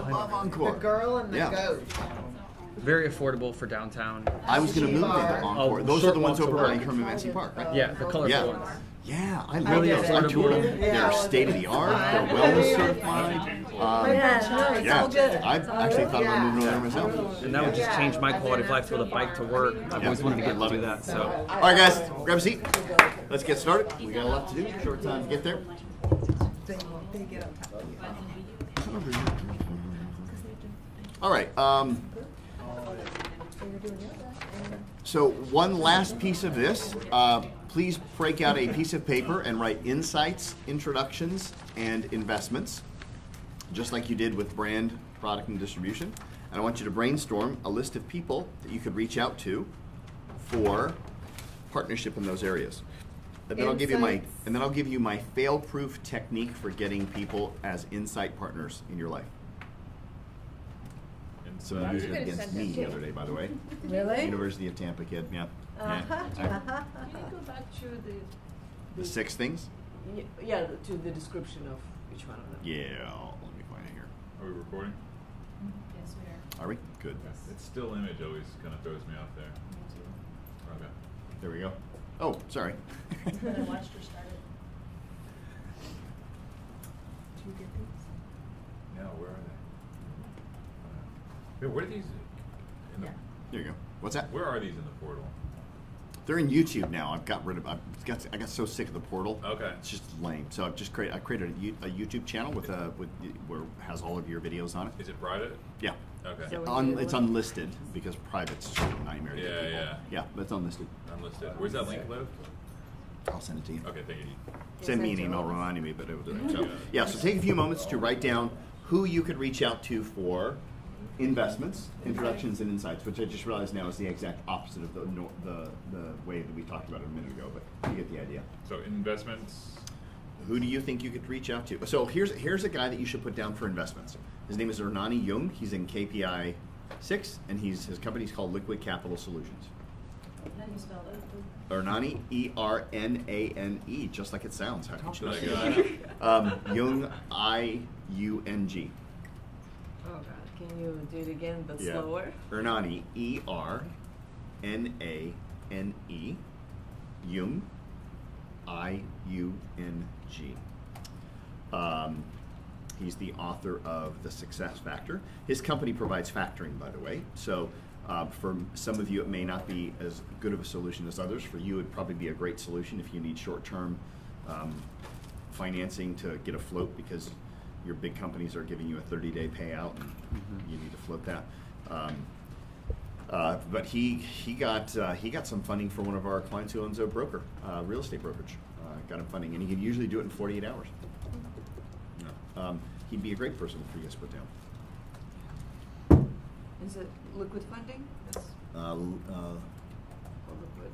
behind love it. Encore. The girl and the goat. Very affordable for downtown. I was going to move into Encore. Those are short the ones walk to over by work. Herman Mancy Park, right? Yeah, the colorful Yeah. ones. Yeah, I love Really those. I toured them. affordable. They're state of the art. They're wellness certified. Yeah, Yeah, I actually thought about moving over there myself. And that would just change my quality of life to be able to bike to work. I've always wanted to get to do that. So All right, guys, grab a seat. Let's get started. We got a lot to do. Short time to get there. All right. So one last piece of this. Please break out a piece of paper and write insights, introductions, and investments, just like you did with brand, product, and distribution. And I want you to brainstorm a list of people that you could reach out to for partnership in those areas. And then I'll give you my fail-proof technique for getting people as insight partners in your life. Someone used it against me the other day, by the way. Really? University of Tampa kid, yeah. Can you go back to The 6 things? to the description of each one of them? Yeah, let me find it here. Are we recording? Yes, we are. Are we? Good. It's still image always kind of throws me off there. Okay. There we go. Oh, sorry. I watched her start it. Did you get these? Now, where are they? Where are these? In the, There you go. What's that? Where are these in the portal? They're in YouTube now. I got so sick of the portal. Okay. It's just lame. So I created a YouTube channel with where it has all of your videos on it. Is it private? Yeah. Okay. So It's unlisted because private's just a nightmare to get Yeah, people. yeah. Yeah, but it's unlisted. Unlisted. Where's that link live? I'll send it to you. Okay, thank you. Send me an email reminding me, but it was so yeah. So take a few moments to write down who you could reach out to for investments, introductions, and insights, which I just realized now is the exact opposite of the way that we talked about it a minute ago. But you get the idea. So investments. Who do you think you could reach out to? So here's a guy that you should put down for investments. His name is Ernani Jung. He's in KPI 6, and his company's called Liquid Capital Solutions. How do you spell that? Ernani, E-R-N-A-N-E, just like it sounds. How could you Like, say Jung, I-U-N-G. Oh God, can you do it again but Yeah. slower? Ernani, E-R-N-A-N-E, Jung, I-U-N-G. He's the author of The Success Factor. His company provides factoring, by the way. So for some of you, it may not be as good of a solution as others. For you, it'd probably be a great solution if you need short-term financing to get afloat because your big companies are giving you a 30-day payout and you need to float that. But he got some funding for one of our clients who owns a broker, real estate brokerage. Got him funding, and he can usually do it in 48 hours. He'd be a great person for you guys to put down. Is it liquid funding? That's or liquid.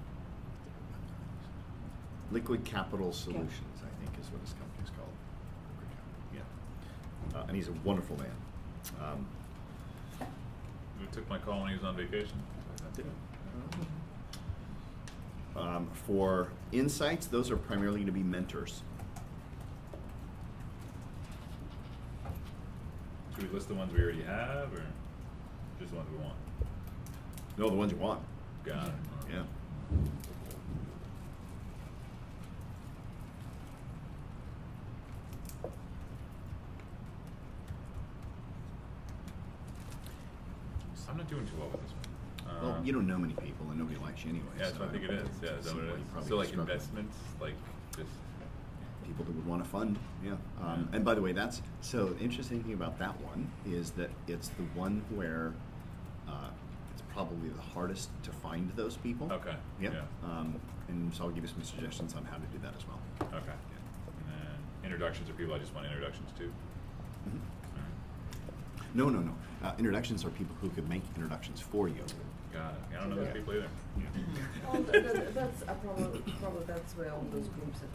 Liquid Capital Solutions, I think, is what his company's called. Yeah, and he's a wonderful man. Who took my call when he was on vacation? For insights, those are primarily going to be mentors. Should we list the ones we already have, or just the ones we want? No, the ones you want. Got it. Yeah. I'm not doing too well with this one. Well, you don't know many people, and nobody likes you anyway. Yeah, that's so what I think it is. Yeah, is that seem what like it you is? probably So like struggle. investments, like just. People that would want to fund, yeah. And by the way, that's so the interesting thing about that one is that it's the one where it's probably the hardest to find those people. Okay. Yeah. Yeah. And so I'll give you some suggestions on how to do that as well. Okay. And then introductions are people I just want introductions to. Mhm. All right. No. Introductions are people who could make introductions for you. Got it. I don't know those people either. Well, that's probably that's where all those groups are.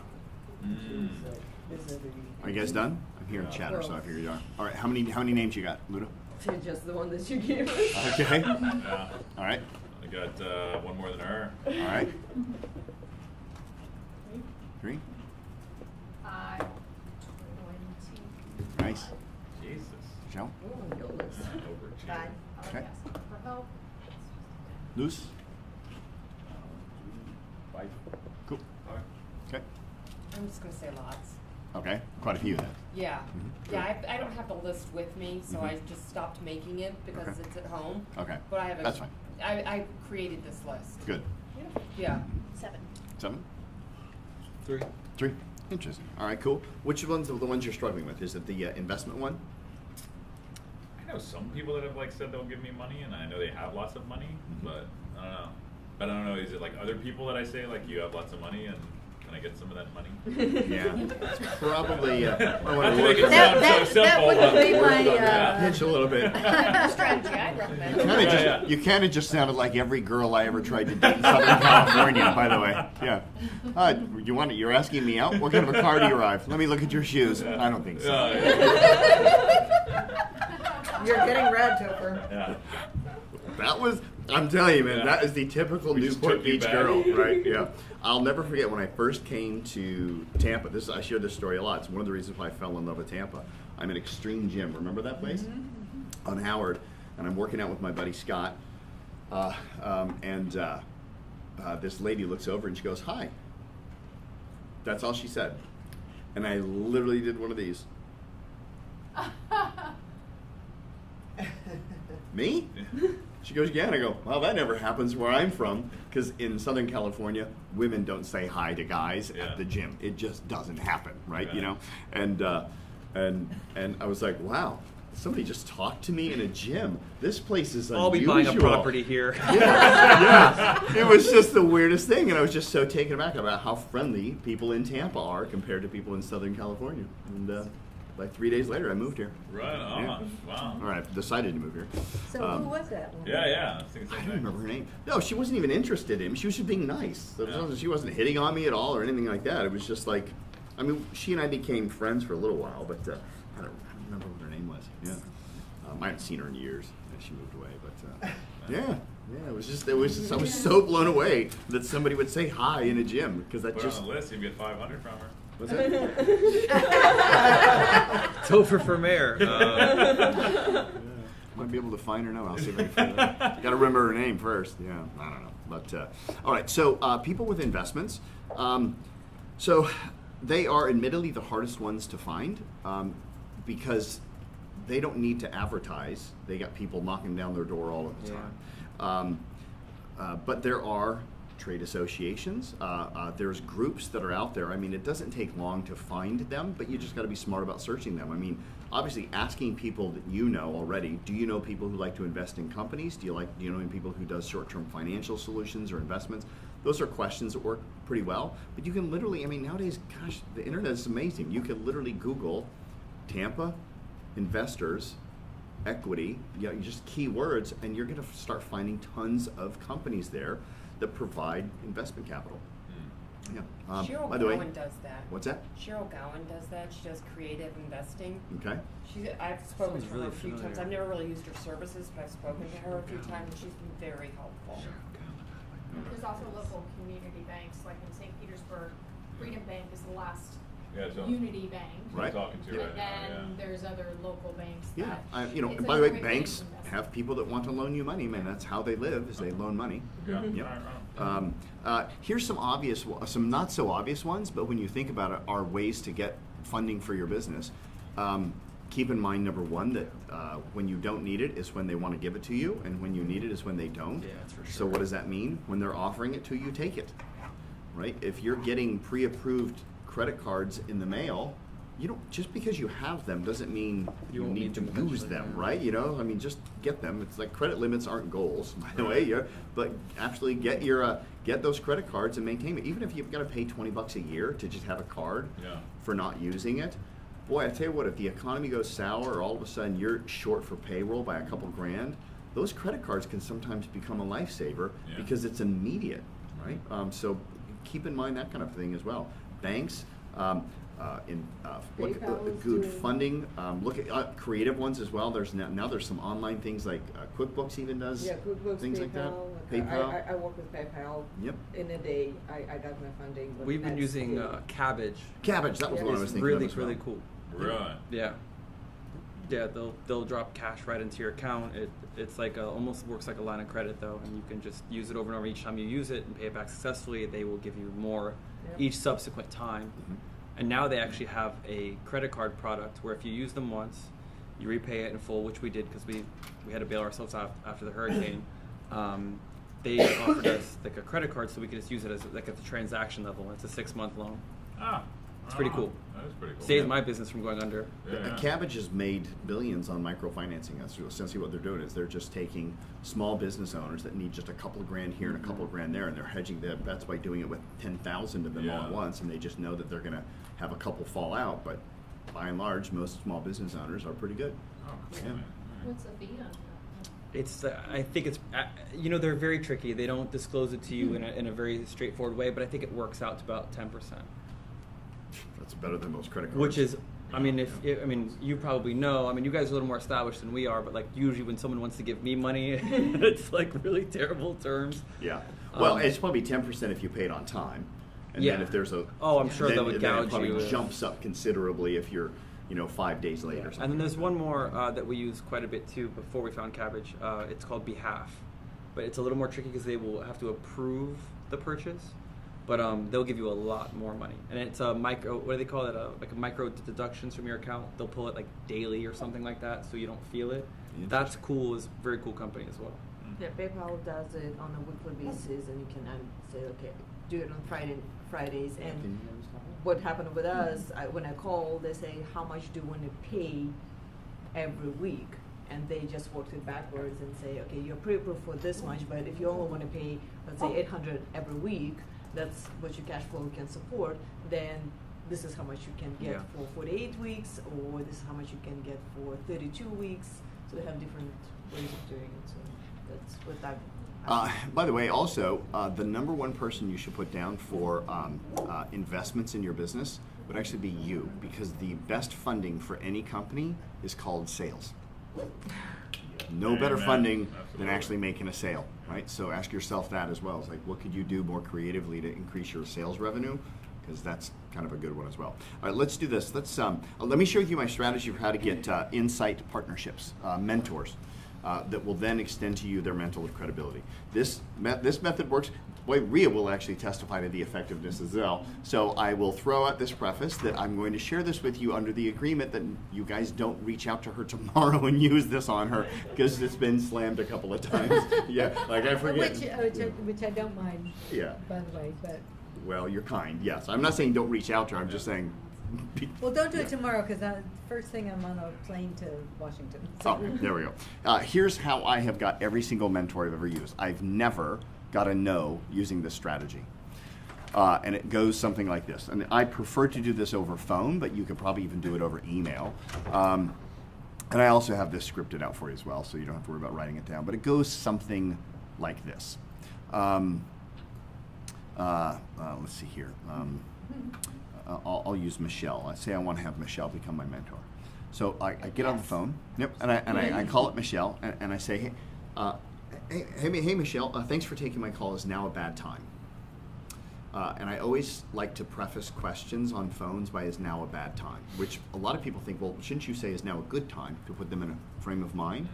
Are you guys done? I'm hearing chatter, so I figured you are. All right, how many names you got, Luda? Just the one that you gave us. Okay. Yeah. All right. I got one more than her. All right. 3. 20. Nice. Jesus. Joe? Overachieving. Bye. Okay. For help. Luz? 5. Cool. 5. Okay. I'm just gonna say lots. Okay. Quite a few then. Yeah, Mhm. yeah. I don't have the list with me, so Mhm. I just stopped making it because Okay. it's at home. Okay. But I have. That's fine. I created this list. Good. Yeah. 7. 7? 3. 3. Interesting. All right, cool. Which ones are the ones you're struggling with? Is it the investment one? I know some people that have like said they'll give me money, and I know they have lots of money, Mhm. but I don't know. But I don't know. Is it like other people that I say like you have lots of money, and can I get some of that money? Yeah. It's probably. I Not want to to make it work sound That- so that simple. wouldn't but be we're my, done, yeah. pitch a little bit. Strategy I'd recommend. You kind of just sounded like every girl I ever tried to date in Southern California, by the way. Yeah. You're asking me out? What kind of a car do you arrive? Let me look at your shoes. I don't think so. You're getting red, Topher. Yeah. That was, I'm telling you, man, Yeah. that is the typical We just Newport took you Beach back. girl, right? Yeah. I'll never forget when I first came to Tampa. I share this story a lot. It's one of the reasons why I fell in love with Tampa. I'm at Extreme Gym. Remember that place? On Howard. And I'm working out with my buddy Scott. This lady looks over and she goes, "Hi." That's all she said. And I literally did one of these. Me? She goes, "Yeah." And I go, "Well, that never happens where I'm from." Because in Southern California, women don't say hi to guys Yeah. at the gym. It just doesn't happen, right? Yeah. You know? And I was like, wow, somebody just talked to me in a gym. This place is unusual. I'll be buying a property here. Yeah. It was just the weirdest thing, and I was just so taken aback about how friendly people in Tampa are compared to people in Southern California. And like 3 days later, I moved here. Right on. Yeah. Wow. Or I decided to move here. So who was that one? Yeah. I was thinking the I same don't thing. remember her name. No, she wasn't even interested in me. She was just being nice. Yeah. She wasn't hitting on me at all or anything like that. It was just like, I mean, she and I became friends for a little while, but I don't remember what her name was. Yeah. I haven't seen her in years. Yeah, she moved away, but yeah. It was just, I was so blown away that somebody would say hi in a gym because that Put just. her on the list, you get 500 from her. What's that? Topher for mayor. Might be able to find her now. I'll see if I can find her. Got to remember her name first. Yeah, I don't know. But all right. So people with investments. So they are admittedly the hardest ones to find because they don't need to advertise. They got people knocking down their door all of the time. But there are trade associations. There's groups that are out there. I mean, it doesn't take long to find them, but you just got to be smart about searching them. I mean, obviously asking people that you know already, do you know people who like to invest in companies? Do you know any people who does short-term financial solutions or investments? Those are questions that work pretty well. But you can literally, I mean, nowadays, gosh, the internet is amazing. You can literally Google Tampa investors equity, you just keywords, and you're going to start finding tons of companies there that provide investment capital. Yeah. Cheryl by the way, Gowan does that. what's that? Cheryl Gowan does that. She does creative investing. Okay. I've spoken Sounds to her really a few times. familiar. I've never really used her services, but I've spoken to her a few times, and she's been very helpful. There's also local community banks, like in St. Petersburg, Freedom Bank is the last Yeah, so Unity Bank. Right. I'm talking to And right now, then there's other local banks Yeah. that. It's it's and by the way, another great banks way to invest. have people that want to loan you money, man. That's how they live, is they loan money. Yeah. Yeah. Here's some obvious, some not so obvious ones, but when you think about it, are ways to get funding for your business. Keep in mind, number one, that when you don't need it is when they want to give it to you, and when you need it is when they don't. Yeah, that's for So sure. what does that mean? When they're offering it to you, take it, right? If you're getting pre-approved credit cards in the mail, you don't, just because you have them doesn't mean You you won't need need to them use eventually, them, yeah. right? You know, I mean, just get them. It's like credit limits aren't goals, by the way. But actually get get those credit cards and maintain it. Even if you've got to pay $20 a year to just have a card Yeah. for not using it. Boy, I tell you what, if the economy goes sour or all of a sudden you're short for payroll by a couple grand, those credit cards can sometimes become a lifesaver Yeah. because it's immediate, right? So keep in mind that kind of thing as well. Banks, look PayPal at is good doing- funding. Look at creative ones as well. There's now there's some online things like QuickBooks even does Yeah, QuickBooks, things like that. PayPal. PayPal. I work with PayPal. Yep. In a day, I got my funding. but We've been that's using the- Cabbage. Cabbage, that was Yeah. the one I was It's thinking really, of as well. really cool. Right. Yeah. Yeah, they'll drop cash right into your account. It's like almost works like a line of credit though, and you can just use it over and over. Each time you use it and pay it back successfully, they will give you more Yep. each subsequent time. And now they actually have a credit card product where if you use them once, you repay it in full, which we did because we had to bail ourselves out after the hurricane. They offered us like a credit card so we could just use it as like at the transaction level. It's a 6-month loan. It's pretty cool. That is pretty cool. Saves my business from going under. Yeah. Cabbage has made billions on microfinancing. That's essentially what they're doing. Is they're just taking small business owners that need just a couple of grand here and a couple of grand there, and they're hedging their bets by doing it with 10,000 of them all at once, and they just know that they're going to have a couple fall out. But by and large, most small business owners are pretty good. Oh, cool, Yeah. man. What's the fee on that? It's I think it's they're very tricky. They don't disclose it to you in a very straightforward way, but I think it works out to about 10%. That's better than most credit cards. Which is, I mean, you probably know. I mean, you guys are a little more established than we are, but like usually when someone wants to give me money, it's like really terrible terms. Yeah. Well, it's probably 10% if you pay it on time, and then if there's a I'm sure then, that would then gouge it probably you. jumps up considerably if you're 5 days late or something. And then there's one more that we use quite a bit too before we found Cabbage. It's called Behalf, but it's a little more tricky because they will have to approve the purchase, but they'll give you a lot more money. And it's a micro, what do they call it? Like a micro deductions from your account. They'll pull it like daily or something like that, so you don't feel it. That's cool. It's a very cool company as well. Yeah, PayPal does it on a weekly basis, and you can say, okay, do it on Fridays. And what happened with us, when I call, they say, how much do you want to pay every week? And they just work it backwards and say, okay, you're pre-approved for this much, but if you only want to pay, let's say, $800 every week, that's what your cash flow can support, then this is how much you can get for 48 weeks, or this is how much you can get for 32 weeks. So they have different ways of doing it. So that's what that. By the way, also, the number one person you should put down for investments in your business would actually be you, because the best funding for any company is called sales. No better Amen. funding than Absolutely. actually making a sale, right? So ask yourself that as well. It's like, what could you do more creatively to increase your sales revenue? Because that's kind of a good one as well. All right, let's do this. Let me share with you my strategy for how to get insight partnerships, mentors. That will then extend to you their mantle of credibility. This method works. Boy, Rhea will actually testify to the effectiveness as well. So I will throw out this preface that I'm going to share this with you under the agreement that you guys don't reach out to her tomorrow and use this on her, because it's been slammed a couple of times. Yeah, like I forget. Which I don't mind, Yeah. by the way, but, Well, you're kind. Yes, I'm not saying don't reach out to her. I'm just saying. well, don't do Yeah. it tomorrow, because first thing I'm on a plane to Washington. Oh, there we go. Here's how I have got every single mentor I've ever used. I've never got a no using this strategy. And it goes something like this. And I prefer to do this over phone, but you could probably even do it over email. And I also have this scripted out for you as well, so you don't have to worry about writing it down. But it goes something like this. Let's see here. I'll use Michelle. I say I want to have Michelle become my mentor. So I get on the phone, and I call it Michelle, and I say, hey Michelle, thanks for taking my call. Is now a bad time? And I always like to preface questions on phones by "is now a bad time," which a lot of people think, well, shouldn't you say "is now a good time" to put them in a frame of mind?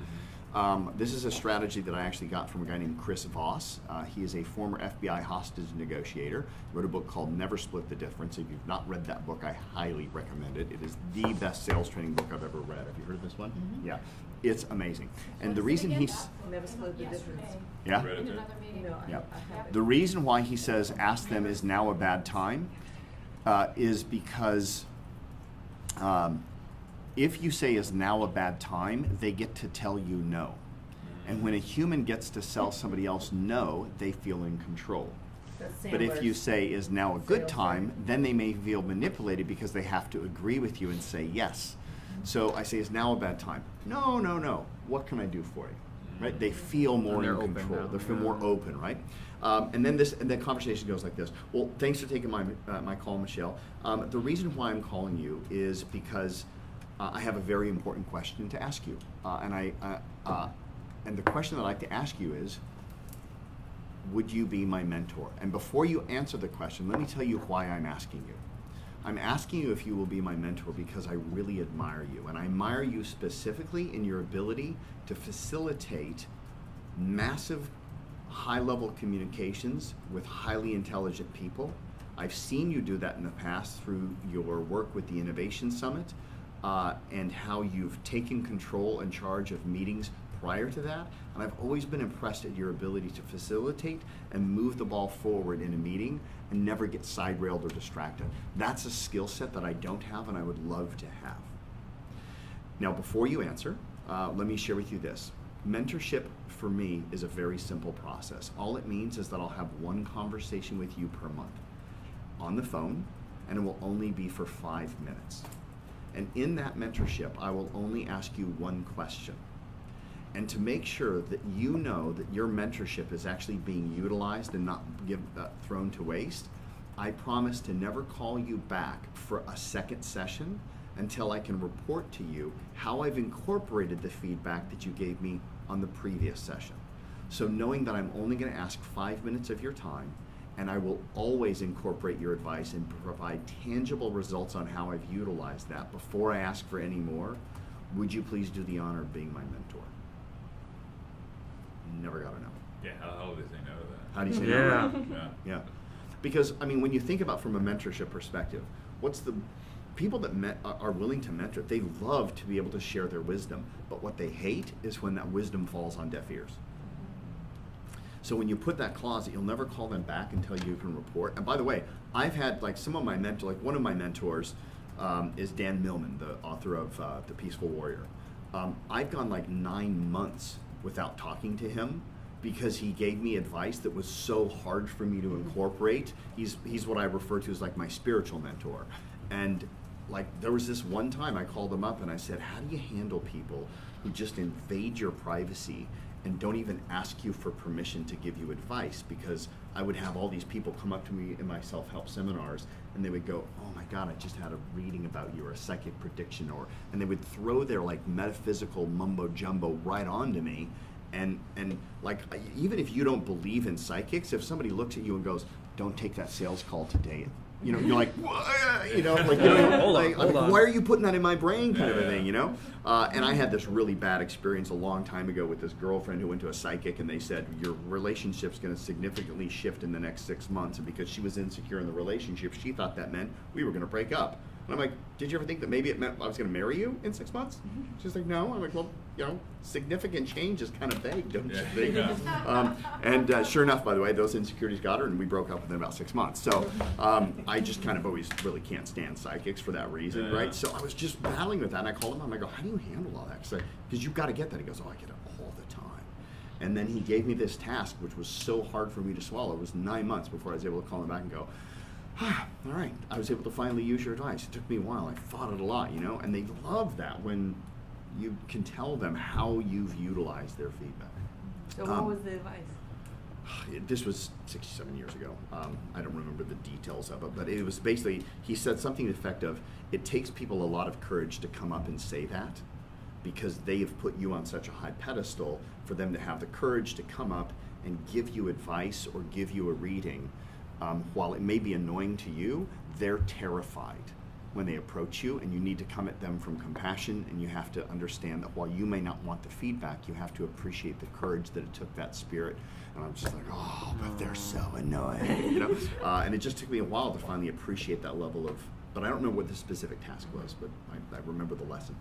This is a strategy that I actually got from a guy named Chris Voss. He is a former FBI hostage negotiator. He wrote a book called Never Split the Difference. If you've not read that book, I highly recommend it. It is the best sales training book I've ever read. Have you heard of this one? Mm-hmm. Yeah, it's amazing. And the reason he's Never split the difference. yeah. Read it In too. another meeting. No, Yeah. I haven't. The reason why he says ask them is now a bad time is because if you say is now a bad time, they get to tell you no. And when a human gets to sell somebody else no, they feel in control. But if you say is now a good Sales time, then they may feel manipulated because they have to agree with you and say yes. So I say is now a bad time? No. What can I do for you? Right? They feel more they're in open control. now. They feel more open, right? And then conversation goes like this. Well, thanks for taking my call, Michelle. The reason why I'm calling you is because I have a very important question to ask you, and the question I'd like to ask you is, would you be my mentor? And before you answer the question, let me tell you why I'm asking you. I'm asking you if you will be my mentor because I really admire you. And I admire you specifically in your ability to facilitate massive high-level communications with highly intelligent people. I've seen you do that in the past through your work with the Innovation Summit and how you've taken control and charge of meetings prior to that. And I've always been impressed at your ability to facilitate and move the ball forward in a meeting and never get side-railed or distracted. That's a skill set that I don't have and I would love to have. Now, before you answer, let me share with you this. Mentorship for me is a very simple process. All it means is that I'll have one conversation with you per month on the phone, and it will only be for 5 minutes. And in that mentorship, I will only ask you one question. And to make sure that you know that your mentorship is actually being utilized and not thrown to waste, I promise to never call you back for a second session until I can report to you how I've incorporated the feedback that you gave me on the previous session. So knowing that I'm only going to ask 5 minutes of your time, and I will always incorporate your advice and provide tangible results on how I've utilized that before I ask for any more, would you please do the honor of being my mentor? Never got to know. Yeah, how do they say no to that? How do you say no? Yeah. Because, I mean, when you think about from a mentorship perspective, what's the people that are willing to mentor, they love to be able to share their wisdom, but what they hate is when that wisdom falls on deaf ears. So when you put that clause that you'll never call them back until you can report. And by the way, I've had like some of my mentors, like one of my mentors is Dan Millman, the author of The Peaceful Warrior. I've gone like 9 months without talking to him because he gave me advice that was so hard for me to incorporate. He's what I refer to as like my spiritual mentor. And like there was this one time I called him up and I said, how do you handle people who just invade your privacy and don't even ask you for permission to give you advice? Because I would have all these people come up to me in my self-help seminars and they would go, oh my God, I just had a reading about you or a psychic prediction, and they would throw their like metaphysical mumbo jumbo right onto me. And like, even if you don't believe in psychics, if somebody looks at you and goes, don't take that sales call today, you know, you're like, what? You know, like, you know, hold on. Why are you putting that in my brain, kind of a thing, you know? And I had this really bad experience a long time ago with this girlfriend who went to a psychic, and they said your relationship's going to significantly shift in the next 6 months. And because she was insecure in the relationship, she thought that meant we were going to break up. And I'm like, did you ever think that maybe it meant I was going to marry you in 6 months? She's like, no. I'm like, well, you know, significant change is kind of vague, don't you think? And sure enough, by the way, those insecurities got her, and we broke up within about 6 months. So I just kind of always really can't stand psychics for that reason, right? So I was just battling with that, and I called him up, and I go, how do you handle all that? Because you've got to get that. He goes, oh, I get it all the time. And then he gave me this task, which was so hard for me to swallow. It was 9 months before I was able to call him back and go, all right, I was able to finally use your advice. It took me a while. I fought it a lot, you know, and they love that when you can tell them how you've utilized their feedback. So what was the advice? This was 6-7 years ago. I don't remember the details of it, but it was basically, he said something to the effect of, it takes people a lot of courage to come up and say that because they have put you on such a high pedestal for them to have the courage to come up and give you advice or give you a reading. While it may be annoying to you, they're terrified when they approach you, and you need to come at them from compassion, and you have to understand that while you may not want the feedback, you have to appreciate the courage that it took that spirit. And I'm just like, oh, but they're so annoying, you know? And it just took me a while to finally appreciate that level of, but I don't remember what the specific task was, but I remember the lesson.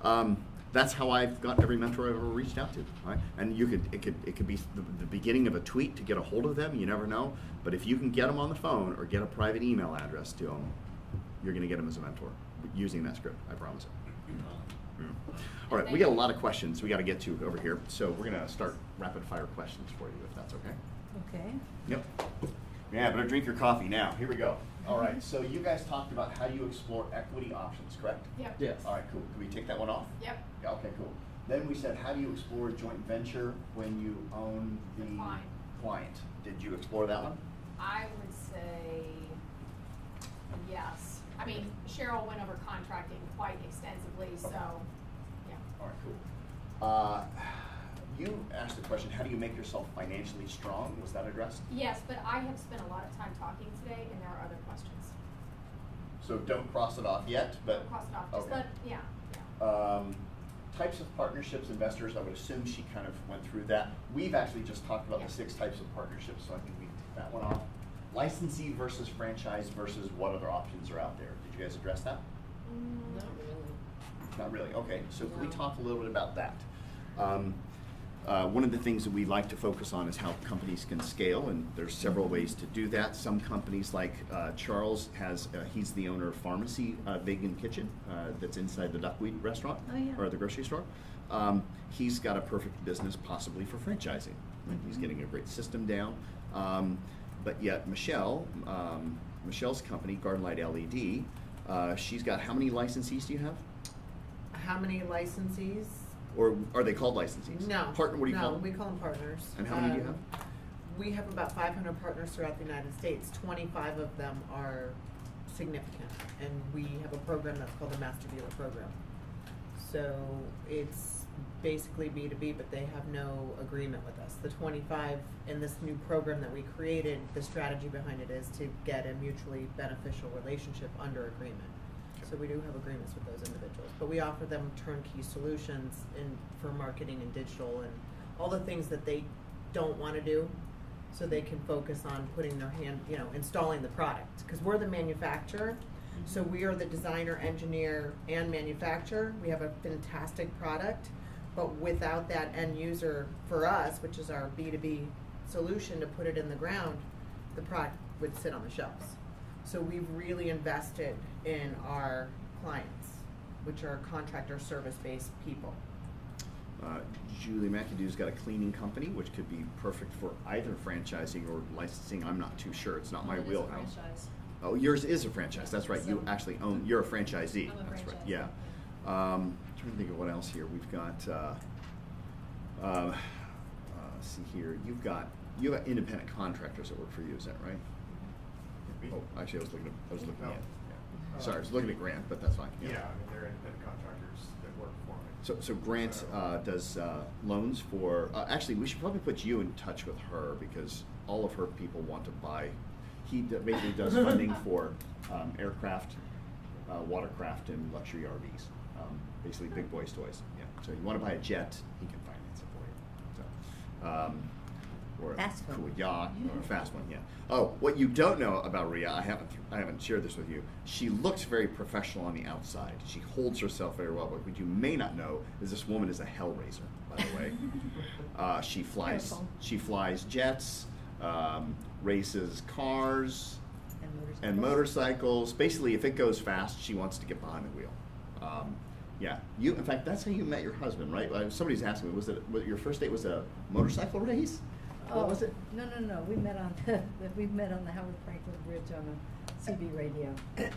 Yeah. That's how I've got every mentor I've ever reached out to. Right? And it could be the beginning of a tweet to get a hold of them. You never know. But if you can get them on the phone or get a private email address to them, you're going to get them as a mentor using that script. I promise it. Yeah. All right, we got a lot of questions we got to get to over here, so we're going to start rapid fire questions for you, if that's okay. Okay. Yep. Yeah, better drink your coffee now. Here we go. All right, so you guys talked about how you explore equity options, correct? Yep. Yes. All right, cool. Can we take that one off? Yep. Yeah, okay, cool. Then we said, how do you explore a joint venture when you own the client? Did you explore that one? I would say yes. I mean, Cheryl went over contracting quite extensively, so yeah. All right, cool. You asked the question, how do you make yourself financially strong? Was that addressed? Yes, but I have spent a lot of time talking today, and there are other questions. So don't cross it off yet, but. Don't cross it off, just okay. let, yeah. Types of partnerships, investors, I would assume she kind of went through that. We've actually just talked about Yeah. the 6 types of partnerships, so I think we can take that one off. Licensee versus franchise versus what other options are out there. Did you guys address that? Not really. Not really, okay. So can we No. talk a little bit about that? One of the things that we like to focus on is how companies can scale, and there's several ways to do that. Some companies, like Charles has, he's the owner of Pharmacy Vegan Kitchen that's inside the Duckweed restaurant, Oh, yeah. or the grocery store. He's got a perfect business possibly for franchising. Right? He's getting a great system down. But yet Michelle's company, Garden Light LED, she's got, how many licensees do you have? How many licensees? Or are they called licensees? No. Partner, what do you call No, them? we call them partners. And how many do you have? We have about 500 partners throughout the United States. 25 of them are significant, and we have a program that's called the Master Dealer Program. So it's basically B2B, but they have no agreement with us. The 25 in this new program that we created, the strategy behind it is to get a mutually beneficial relationship under agreement. So we do have agreements with those individuals, but we offer them turnkey solutions for marketing and digital and all the things that they don't want to do, so they can focus on putting their hand, installing the product. Because we're the manufacturer, so we are the designer, engineer, and manufacturer. We have a fantastic product, but without that end user for us, which is our B2B solution to put it in the ground, the product would sit on the shelves. So we've really invested in our clients, which are contractor service-based people. Julie McAdoo's got a cleaning company, which could be perfect for either franchising or licensing. I'm not too sure. It's not my wheelhouse. Oh, yours is a franchise. That's right. You actually own. You're a franchisee. I'm a That's right. franchisee. Yeah. Trying to think of what else here. We've got. Let's see here. You got independent contractors that work for you. Is that right? Oh, actually, I was looking at. No. Yeah. Sorry, I was looking at Grant, but that's fine. Yeah, I mean, they're independent contractors that work for me. So Grant does loans for. Actually, we should probably put you in touch with her because all of her people want to buy. He basically does funding for aircraft, watercraft, and luxury RVs. Basically, big boys' toys. Yeah. So you want to buy a jet, he can finance it for you. So, or Fast a one. cool yacht or a fast one. Yeah. Oh, what you don't know about Rhea, I haven't shared this with you. She looks very professional on the outside. She holds herself very well. But what you may not know is this woman is a hellraiser. By the way, she flies. Careful. She flies jets, races cars, And and motorcycles. Basically, if it goes fast, she wants to get behind the wheel. Yeah, in fact, that's how you met your husband, right? Somebody's asking me, was your first date was a motorcycle race? What was it? No. We met on the Howard Franklin Bridge on a CB radio.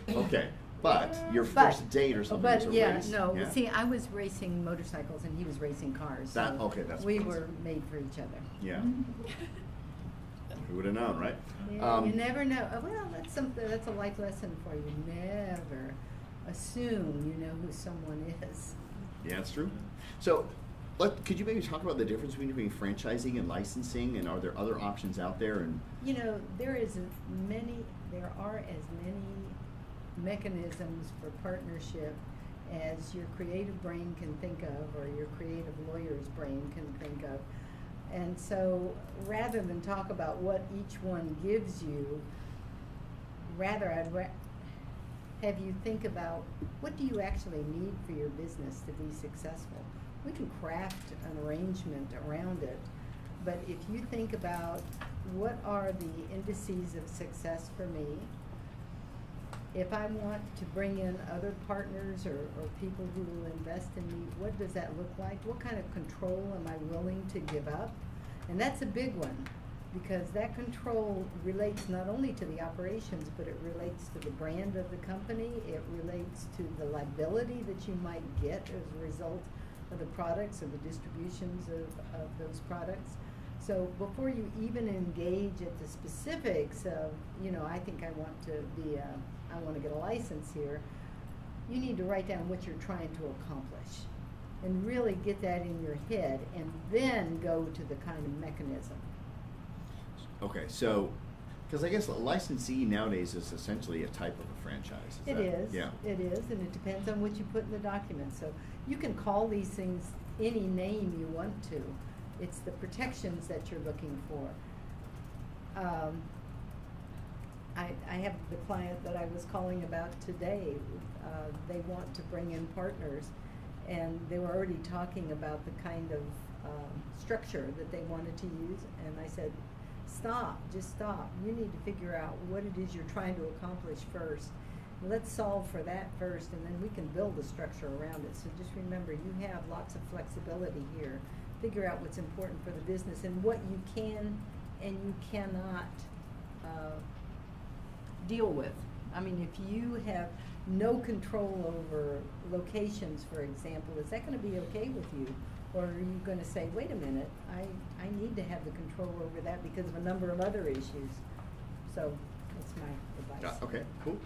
Okay, but your first date or something was a race. No. See, I was racing motorcycles and he was racing cars. So That's we what it were is. made for each other. Yeah. Who would have known, right? Yeah, you never know. Well, that's a life lesson for you. Never assume you know who someone is. Yeah, that's true. So, could you maybe talk about the difference between franchising and licensing, and are there other options out there? And There are as many mechanisms for partnership as your creative brain can think of, or your creative lawyer's brain can think of. And so, rather than talk about what each one gives you, I'd have you think about what do you actually need for your business to be successful. We can craft an arrangement around it, but if you think about what are the indices of success for me, if I want to bring in other partners or people who will invest in me, what does that look like? What kind of control am I willing to give up? And that's a big one, because that control relates not only to the operations, but it relates to the brand of the company. It relates to the liability that you might get as a result of the products or the distributions of those products. So before you even engage at the specifics of, I think I want to get a license here, you need to write down what you're trying to accomplish and really get that in your head, and then go to the kind of mechanism. okay, so Because I guess a licensee nowadays is essentially a type of a franchise. It is. Yeah. It is, and it depends on what you put in the document. So you can call these things any name you want to. It's the protections that you're looking for. I have the client that I was calling about today. They want to bring in partners, and they were already talking about the kind of structure that they wanted to use. And I said, stop, just stop. You need to figure out what it is you're trying to accomplish first. Let's solve for that first, and then we can build a structure around it. So just remember, you have lots of flexibility here. Figure out what's important for the business and what you can and you cannot deal with. I mean, if you have no control over locations, for example, is that going to be okay with you? Or are you going to say, wait a minute, I need to have the control over that because of a number of other issues? So that's my advice. Okay, cool.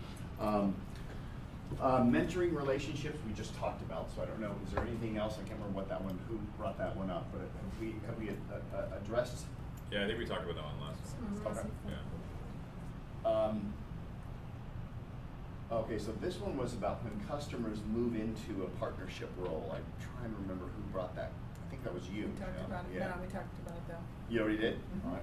Mentoring relationships we just talked about, so I don't know, is there anything else? I can't remember who brought that one up, but have we addressed? Yeah, I think we talked about that one last. Okay. Yeah. Okay, so this one was about when customers move into a partnership role. I'm trying to remember who brought that. I think that was you. We talked about it. Yeah. No, we talked about it though. You already did? Mhm. All right.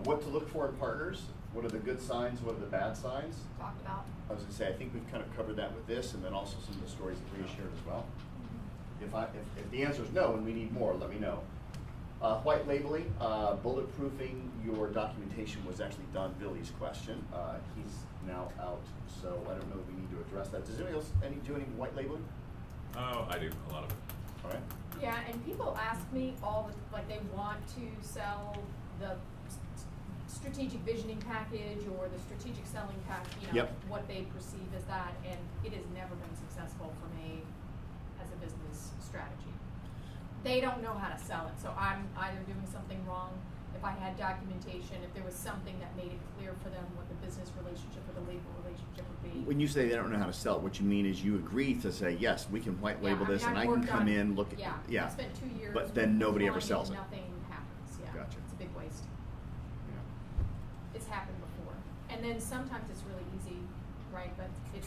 What to look for in partners? What are the good signs? What are the bad signs? Talked about. I was going to say, I think we've kind of covered that with this, and then also some of the stories that we shared as well. If the answer is no and we need more, let me know. White labeling, bulletproofing your documentation was actually Don Billy's question. He's now out, so I don't know if we need to address that. Does anybody else do any white labeling? Oh, I do a lot of it. All right. Yeah, and people ask me like they want to sell the strategic visioning package or the strategic selling package, Yep. what they perceive as that, and it has never been successful for me as a business strategy. They don't know how to sell it, so I'm either doing something wrong. If I had documentation, if there was something that made it clear for them what the business relationship or the labor relationship would be. When you say they don't know how to sell it, what you mean is you agree to say, yes, we can white label this, and I I've can worked come on- in, look at Yeah, I spent 2 years. But then nobody ever working sells on it. Nothing happens, yeah. Gotcha. It's a big waste. Yeah. It's happened before. And then sometimes it's really easy, right, but it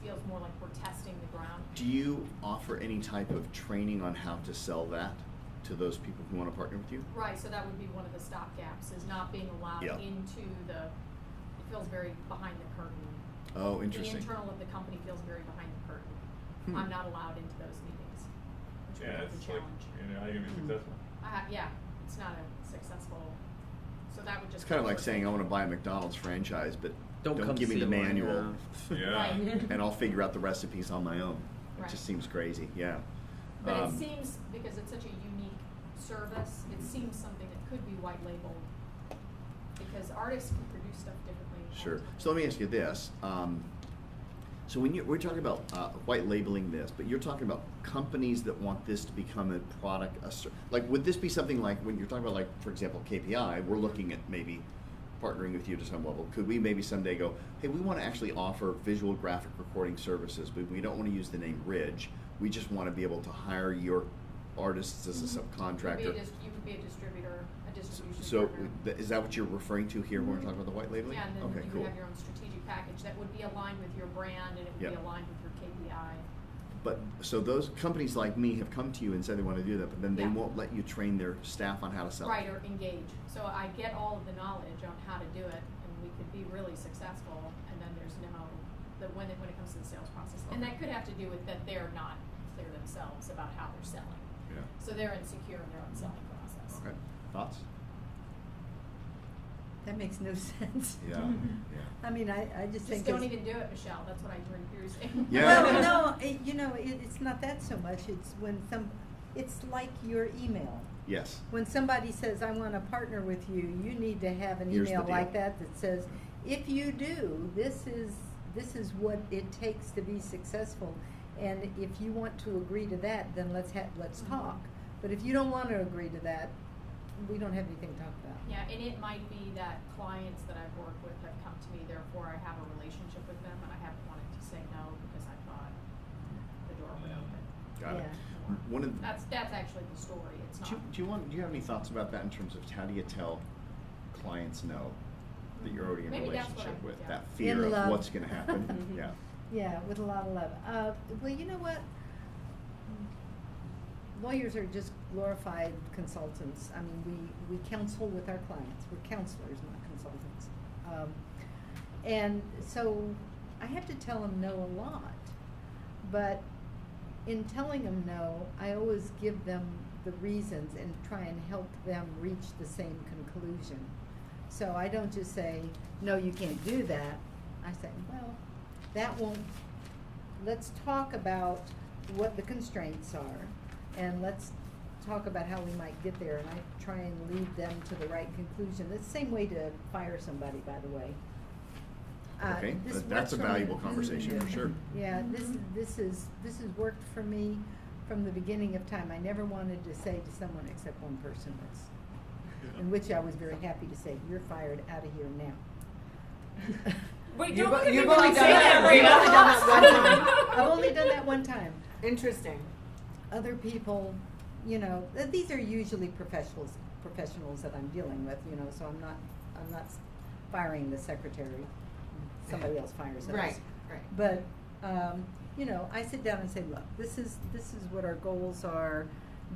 feels more like we're testing the ground. Do you offer any type of training on how to sell that to those people who want to partner with you? Right, so that would be one of the stopgaps, is not being allowed Yeah. into it feels very behind the curtain. Oh, interesting. The internal of the company feels very behind the curtain. I'm not allowed into those meetings, which Yeah, was it's a like, challenge. how are you gonna be successful? Yeah, it's not a successful, so that would just. It's kind of be like saying I want to buy a McDonald's franchise, but Don't come give me see the one, manual, Yeah. Right. and I'll figure out the recipes on my own. It Right. just seems crazy. Yeah. But it seems, because it's such a unique service, it seems something that could be white labeled, because artists can produce stuff differently. all Sure. the time. So let me ask you this. So when we're talking about white labeling this, but you're talking about companies that want this to become a product, like would this be something like when you're talking about, like, for example, KPI, we're looking at maybe partnering with you to some level. Could we maybe someday go, hey, we want to actually offer visual graphic recording services, but we don't want to use the name Ridge. We just want to be able to hire your artists as a subcontractor. You could be a distributor, a distribution So partner. is that what you're referring to here when we're talking about the white labeling? Yeah, and then Okay, you cool. would have your own strategic package that would be aligned with your brand, and it would Yep. be aligned with your KPI. But, so those companies like me have come to you and said they want to do that, but then they Yeah. won't let you train their staff on how to sell Right, it. or engage. So I get all of the knowledge on how to do it, and we could be really successful, and then there's when it comes to the sales process. And that could have to do with that they're not clear themselves about how they're selling. Yeah. So they're insecure in their own selling process. Okay. Thoughts? That makes no sense. Yeah. I mean, I just think. Just don't even do it, Michelle. That's what I hear you saying. Yeah. Well, no, it's not that so much. It's it's like your email. Yes. When somebody says, I want to partner with you, you need to have an Here's the email deal. like that says, if you do, this is what it takes to be successful. And if you want to agree to that, then let's talk. But if you don't want to agree to that, we don't have anything to talk about. Yeah, and it might be that clients that I've worked with have come to me, therefore I have a relationship with them, and I haven't wanted to say no because I thought the door would open. Got it. Yeah. one of the, That's actually the story. It's not. do you have any thoughts about that in terms of how do you tell clients no that you're already in a Maybe that's what relationship I- with? yeah. That fear In of love. what's going to happen. Yeah. Yeah, with a lot of love. Well, you know what? Lawyers are just glorified consultants. I mean, we counsel with our clients. We're counselors, not consultants. And so I have to tell them no a lot. But in telling them no, I always give them the reasons and try and help them reach the same conclusion. So I don't just say, no, you can't do that. I say, well, that won't, let's talk about what the constraints are, and let's talk about how we might get there, and I try and lead them to the right conclusion. It's the same way to fire somebody, by the way. Okay, This that's works a for valuable me. conversation for sure. Yeah, this has worked for me from the beginning of time. I never wanted to say to someone except one person once, in which I was very happy to say, "You're fired, out of here now." Wait, You've don't look at me you've when only I done say that. that, You've only done that one Rita. time. I've only done that one time. Interesting. Other people, you know, these are usually professionals that I'm dealing with, you know, so I'm not firing the secretary. Somebody else fires us. Right. But, you know, I sit down and say, look, this is what our goals are.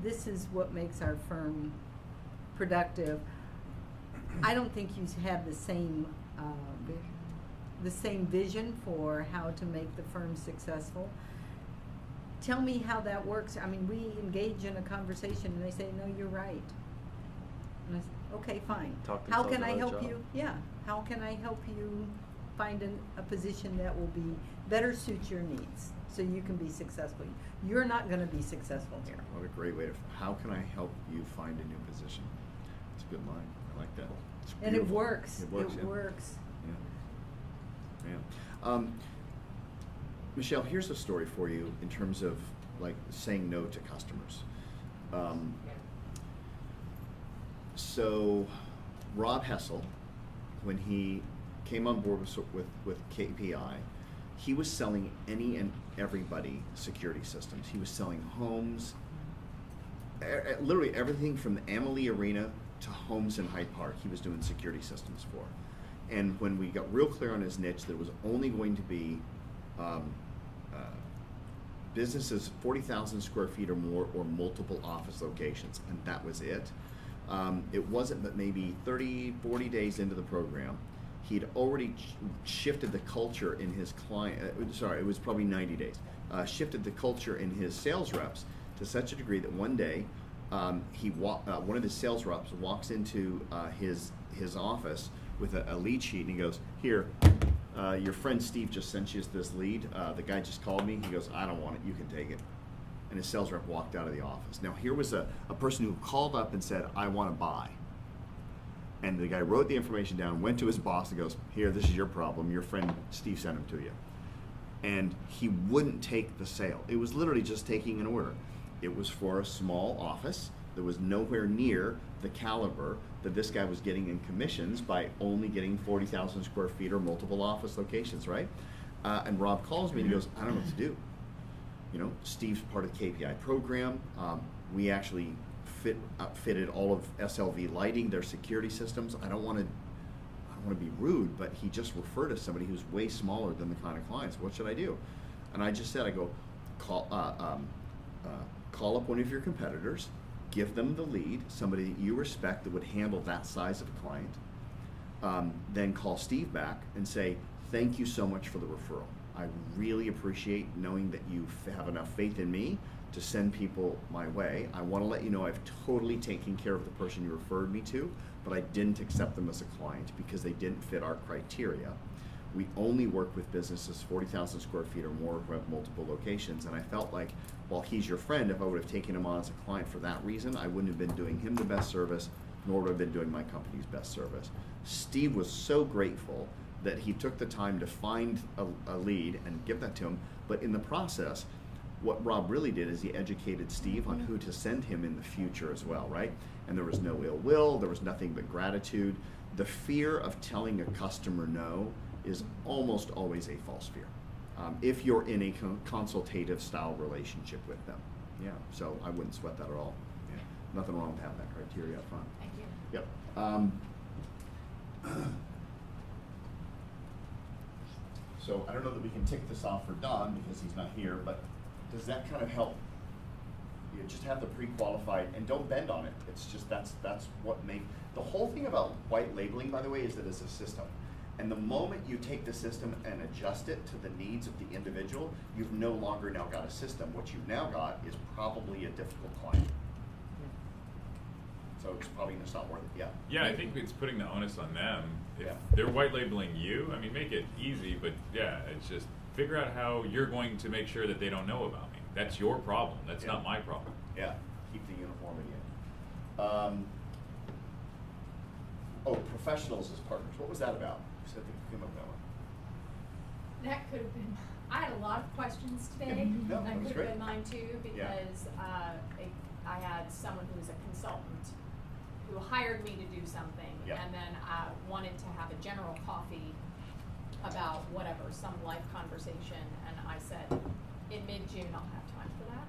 This is what makes our firm productive. I don't think you have the same vision for how to make the firm successful. Tell me how that works. I mean, we engage in a conversation and they say, no, you're right. And I say, okay, fine. Talk How themselves can I out of a help job. you? Yeah. How can I help you find a position that will be better suit your needs so you can be successful? You're not going to be successful here. What a great way to, how can I help you find a new position? It's a good line. I like that. It's And it beautiful. works. It works, yeah. Works. Yeah. Michelle, here's a story for you in terms of like saying no to customers. So Rob Hessel, when he came on board with KPI, he was selling any and everybody security systems. He was selling homes, literally everything from the Amalie Arena to homes in Hyde Park, he was doing security systems for. And when we got real clear on his niche, there was only going to be businesses 40,000 square feet or more or multiple office locations, and that was it. It wasn't but maybe 30, 40 days into the program, he'd already shifted the culture in his client, it was probably 90 days, shifted the culture in his sales reps to such a degree that one day, one of his sales reps walks into his office with a lead sheet and he goes, here, your friend Steve just sent you this lead. The guy just called me. He goes, I don't want it. You can take it. And his sales rep walked out of the office. Now here was a person who called up and said, I want to buy. And the guy wrote the information down, went to his boss and goes, here, this is your problem. Your friend Steve sent him to you. And he wouldn't take the sale. It was literally just taking an order. It was for a small office that was nowhere near the caliber that this guy was getting in commissions by only getting 40,000 square feet or multiple office locations, right? And Rob calls me and he goes, I don't know what to do. You know, Steve's part of the KPI program. We actually fitted all of SLV lighting, their security systems. I don't want to be rude, but he just referred to somebody who's way smaller than the kind of clients. What should I do? And I just said, I go, call up one of your competitors, give them the lead, somebody that you respect that would handle that size of a client. Then call Steve back and say, thank you so much for the referral. I really appreciate knowing that you have enough faith in me to send people my way. I want to let you know I've totally taken care of the person you referred me to, but I didn't accept them as a client because they didn't fit our criteria. We only work with businesses 40,000 square feet or more who have multiple locations, and I felt like while he's your friend, if I would have taken him on as a client for that reason, I wouldn't have been doing him the best service, nor would I have been doing my company's best service. Steve was so grateful that he took the time to find a lead and give that to him, but in the process, what Rob really did is he educated Steve on who to send him in the future as well, right? And there was no ill will, there was nothing but gratitude. The fear of telling a customer no is almost always a false fear, if you're in a consultative style relationship with them. Yeah, so I wouldn't sweat that at all. Yeah. Nothing wrong with having that criteria up front. Thank you. Yep. So I don't know that we can tick this off for Don because he's not here, but does that kind of help? You just have the pre-qualified and don't bend on it. It's just that's what the whole thing about white labeling, by the way, is that it's a system. And the moment you take the system and adjust it to the needs of the individual, you've no longer now got a system. What you've now got is probably a difficult client. So it's probably just not worth it. Yeah. Yeah, I think it's putting the onus on them. If Yeah. they're white labeling you, I mean, make it easy, but yeah, it's just figure out how you're going to make sure that they don't know about me. That's your problem. That's Yeah. not my problem. Yeah. Keep the uniformity in. Professionals as partners. What was that about? You said that you came up with that one. That could have been, I had a lot of questions today. No, That that was could great. have been mine too, Yeah. because I had someone who was a consultant who hired me to do something, Yeah. and then wanted to have a general coffee about whatever, some life conversation, and I said, in mid-June, I'll have time for that.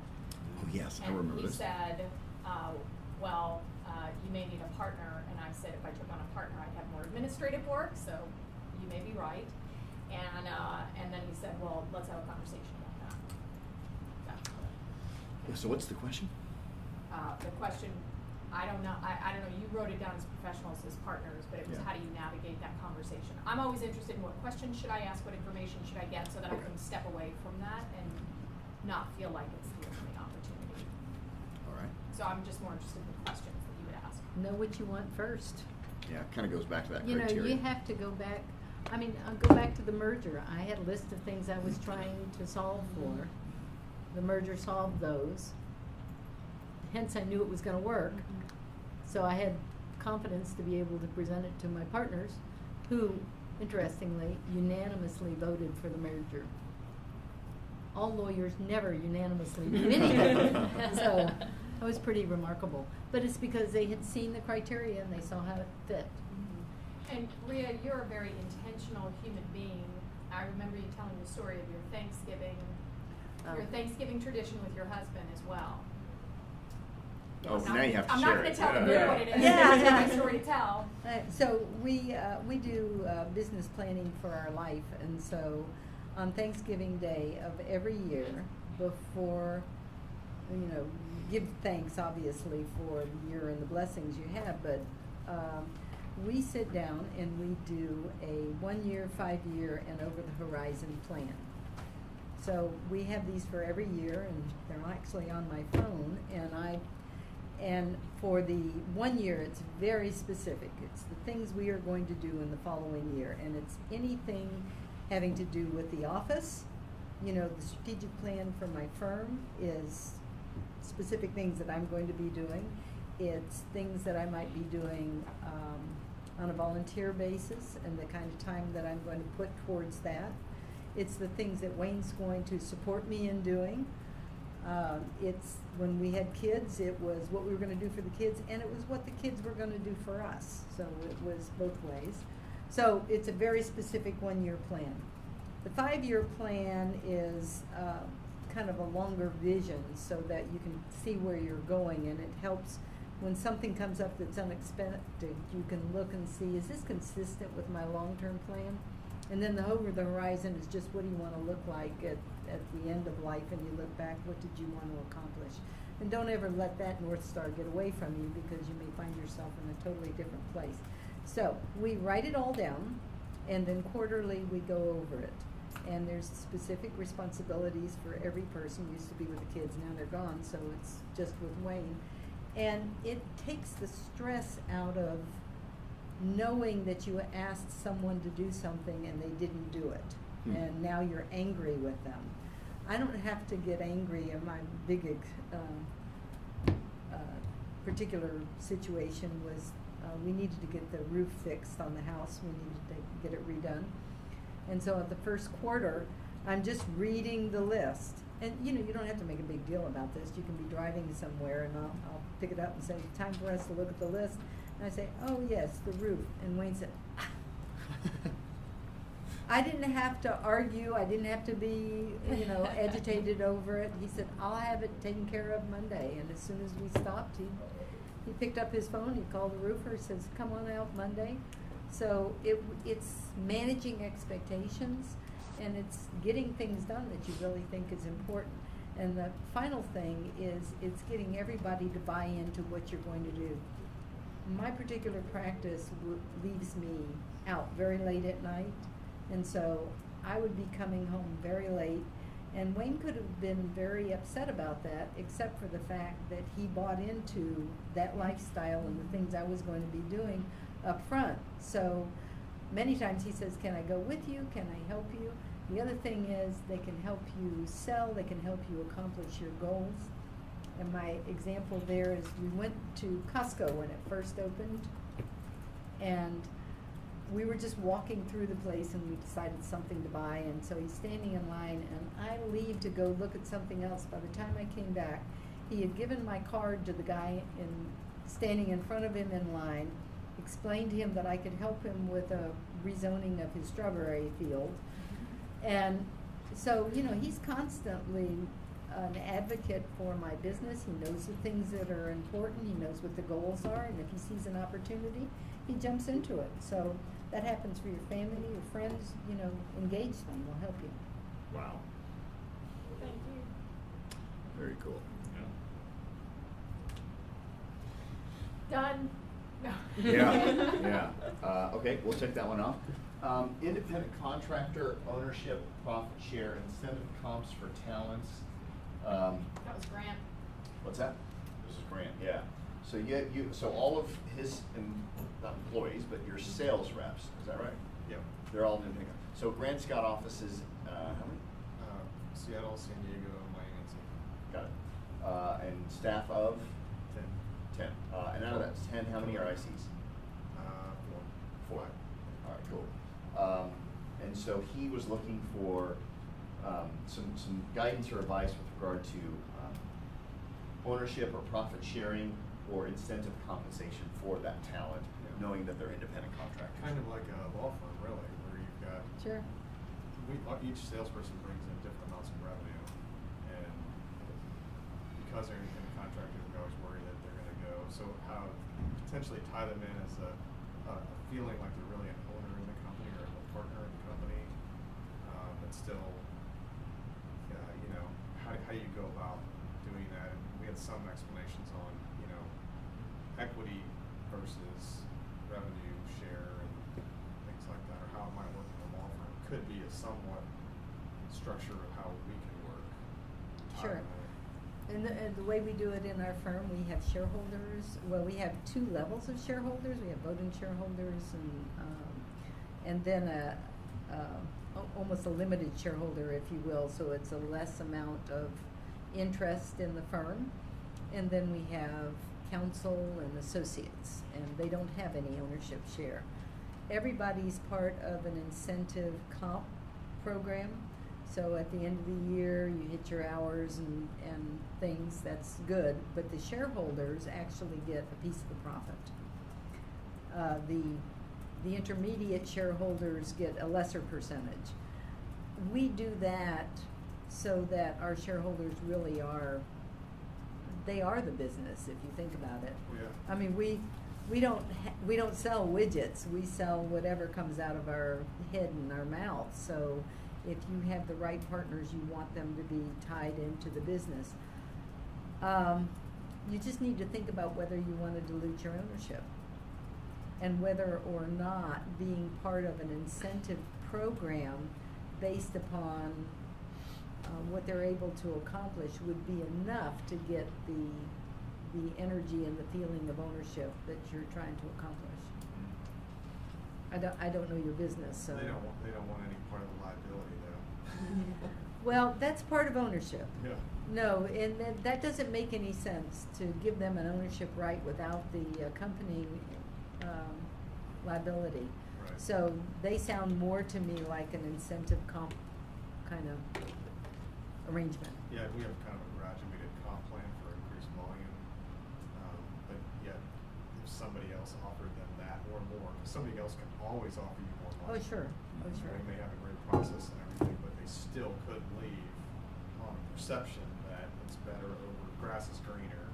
Oh yes, I And remember he this. said, you may need a partner, and I said if I took on a partner, I'd have more administrative work, so you may be right. And then he said, well, let's have a conversation about that. So what's the question? The question, I don't know, I don't know, you wrote it down as professionals, as partners, but it was Yeah. how do you navigate that conversation? I'm always interested in what questions should I ask, what information should I get, so that I Okay. can step away from that and not feel like it's the only opportunity. All right. So I'm just more interested in the questions that you would ask. Know what you want first. Yeah, it kind of goes back to that You know, criteria. you have to go back, I'll go back to the merger. I had a list of things I was trying to solve for. The merger solved those. Hence, I knew it was gonna work. So I had confidence to be able to present it to my partners, who, interestingly, unanimously voted for the merger. All lawyers never unanimously do anything. So that was pretty remarkable. But it's because they had seen the criteria and they saw how it fit. And Rhea, you're a very intentional human being. I remember you telling the story of your Thanksgiving tradition with your husband as well. Oh, now you have to I'm share not going it. to tell them Yeah. what it is. Yeah. It's my story to tell. So we do business planning for our life, and so on Thanksgiving Day of every year, before, give thanks obviously for the year and the blessings you have, but we sit down and we do a 1 year, 5 year, and over the horizon plan. So we have these for every year, and they're actually on my phone, and for the 1 year, it's very specific. It's the things we are going to do in the following year, and it's anything having to do with the office. The strategic plan for my firm is specific things that I'm going to be doing. It's things that I might be doing on a volunteer basis and the kind of time that I'm going to put towards that. It's the things that Wayne's going to support me in doing. It's when we had kids, it was what we were going to do for the kids, and it was what the kids were going to do for us. So it was both ways. So it's a very specific 1 year plan. The 5 year plan is kind of a longer vision so that you can see where you're going, and it helps when something comes up that's unexpected. You can look and see, is this consistent with my long-term plan? And then the over the horizon is just what do you want to look like at the end of life, and you look back, what did you want to accomplish? And don't ever let that North Star get away from you, because you may find yourself in a totally different place. So we write it all down, and then quarterly we go over it. And there's specific responsibilities for every person. Used to be with the kids, now they're gone, so it's just with Wayne. And it takes the stress out of knowing that you asked someone to do something and they didn't do it. And now you're angry with them. I don't have to get angry in my big particular situation was we needed to get the roof fixed on the house. We needed to get it redone. And so at the first quarter, I'm just reading the list. And you don't have to make a big deal about this. You can be driving somewhere and I'll pick it up and say, time for us to look at the list. And I say, oh yes, the roof. And Wayne said, I didn't have to argue, I didn't have to be, agitated over it. He said, I'll have it taken care of Monday, and as soon as we stopped, he picked up his phone, he called the roofer, says, come on out Monday. So it's managing expectations, and it's getting things done that you really think is important. And the final thing is it's getting everybody to buy into what you're going to do. My particular practice leaves me out very late at night, and so I would be coming home very late, and Wayne could have been very upset about that, except for the fact that he bought into that lifestyle and the things I was going to be doing up front. So many times he says, can I go with you? Can I help you? The other thing is they can help you sell, they can help you accomplish your goals. And my example there is we went to Costco when it first opened, and we were just walking through the place and we decided something to buy, and so he's standing in line and I leave to go look at something else. By the time I came back, he had given my card to the guy standing in front of him in line, explained to him that I could help him with a rezoning of his strawberry field. And so, he's constantly an advocate for my business. He knows the things that are important. He knows what the goals are. And if he sees an opportunity, he jumps into it. So that happens for your family, your friends, engage them. They'll help you. Wow. Thank you. Very cool. Done. No. Yeah. Okay, we'll check that one off. Independent contractor ownership, profit share, incentive comps for talents. That was Grant. What's that? This is Grant. Yeah. So so all of his not employees, but your sales reps. Is that right? Yep. They're all independent. So Grant's got offices. How many? Seattle, San Diego, Miami, and San Got it. And staff of 10. And out of that 10, how many are ICs? 4. All right, cool. And so he was looking for some guidance or advice with regard to ownership or profit sharing or incentive compensation for that talent, knowing that they're independent contractors. Kind of like a law firm, really, where you've got Sure. Each salesperson brings in different amounts of revenue, and because they're independent contractors, we always worry that they're going to go. So how potentially tie them in as a feeling like they're really an owner in the company or a partner in the company, but still, how do you go about doing that? And we had some explanations on, equity versus revenue share and things like that, or how it might work in a law firm. Could be a somewhat structure of how we can work. Sure. And the way we do it in our firm, we have shareholders. Well, we have 2 levels of shareholders. We have voting shareholders and then almost a limited shareholder, if you will. So it's a less amount of interest in the firm. And then we have counsel and associates, and they don't have any ownership share. Everybody's part of an incentive comp program. So at the end of the year, you hit your hours and things, that's good, but the shareholders actually get a piece of the profit. The intermediate shareholders get a lesser percentage. We do that so that our shareholders really are, they are the business, if you think about it. Yeah. I mean, we don't sell widgets, we sell whatever comes out of our head and our mouth. So if you have the right partners, you want them to be tied into the business. You just need to think about whether you want to dilute your ownership, and whether or not being part of an incentive program based upon what they're able to accomplish would be enough to get the energy and the feeling of ownership that you're trying to accomplish. I don't know your business, so. They don't want any part of the liability, though. Well, that's part of ownership. Yeah. No, and that doesn't make any sense to give them an ownership right without the accompanying liability. Right. So they sound more to me like an incentive comp kind of arrangement. Yeah, we have kind of a graduated comp plan for increased volume, but yet if if somebody else offered them that or more. 'Cause somebody else can always offer you more money. Oh, sure, oh, sure. They may have a great process and everything, but they still could leave on the perception that it's better over grass is greener,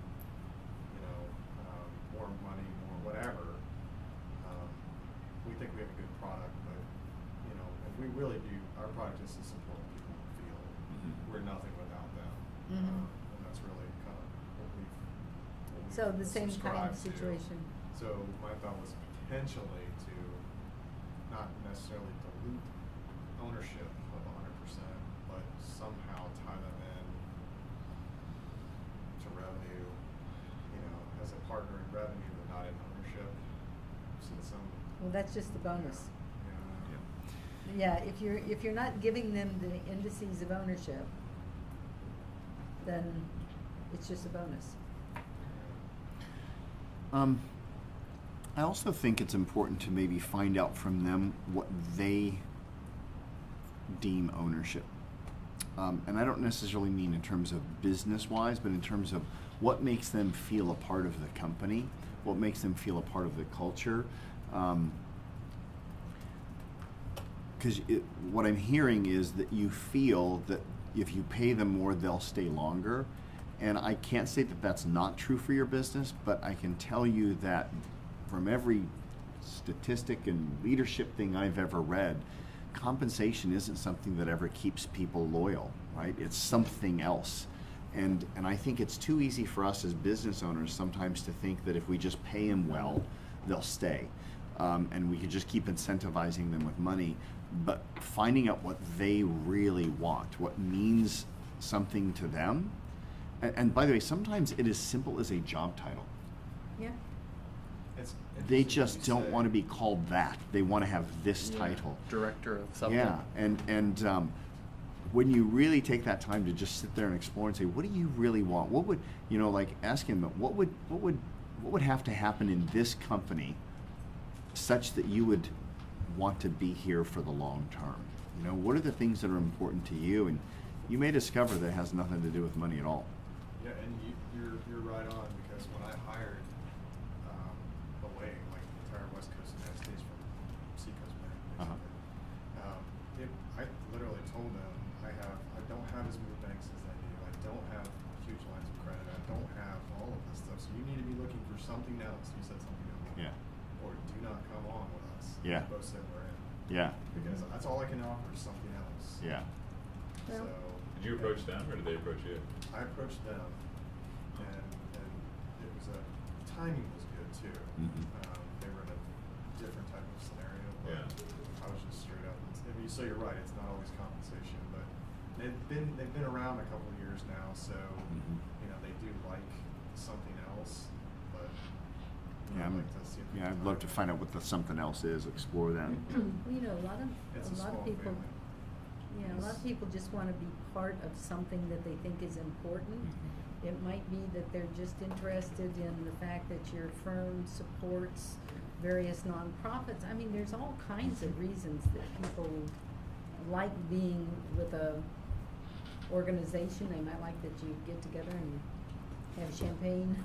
more money, more whatever. We think we have a good product, but and we really do. Our product is as important as people feel. We're nothing without them, and that's really kind of what we've So the same kind of subscribed to. situation. So my thought was potentially to not necessarily dilute ownership of 100%, but somehow tie them in to revenue, as a partner in revenue, but not in ownership. So some. Well, that's just the bonus. Yeah. Yeah, if you're not giving them the indices of ownership, then it's just a bonus. I also think it's important to maybe find out from them what they deem ownership. And I don't necessarily mean in terms of business-wise, but in terms of what makes them feel a part of the company, what makes them feel a part of the culture. Because what I'm hearing is that you feel that if you pay them more, they'll stay longer. And I can't say that that's not true for your business, but I can tell you that from every statistic and leadership thing I've ever read, compensation isn't something that ever keeps people loyal, right? It's something else. And I think it's too easy for us as business owners sometimes to think that if we just pay them well, they'll stay. And we could just keep incentivizing them with money. But finding out what they really want, what means something to them. And by the way, sometimes it is simple as a job title. Yeah. It's They interesting just you don't say- want to be called that. They want to have this title. Director of something. Yeah, and when you really take that time to just sit there and explore and say, what do you really want? What would ask him, what would have to happen in this company such that you would want to be here for the long term? What are the things that are important to you? And you may discover that it has nothing to do with money at all. Yeah, and you're right on, because when I hired away like the entire West Coast of the United States from Seacoast Bank, basically, I literally told them I don't have as many banks as they do. I don't have huge lines of credit. I don't have all of this stuff. So you need to be looking for something else. You said something else. Yeah. Or do not come on with us. Yeah. Both said we're in. Yeah. Because that's all I can offer is something else. Yeah. So. Did you approach them or did they approach you? I approached them, and it was timing was good too. They were in a different type of scenario, but I was just straight up. So you're right; it's not always compensation, but they've been around a couple of years now, so they do like something else. But I'd like to see if we I'd can love to find out what the something else is. Explore that. Well, a lot It's a of small people. family. Yeah, a lot of people just want to be part of something that they think is important. It might be that they're just interested in the fact that your firm supports various nonprofits. I mean, there's all kinds of reasons that people like being with a organization. They might like that you get together and have champagne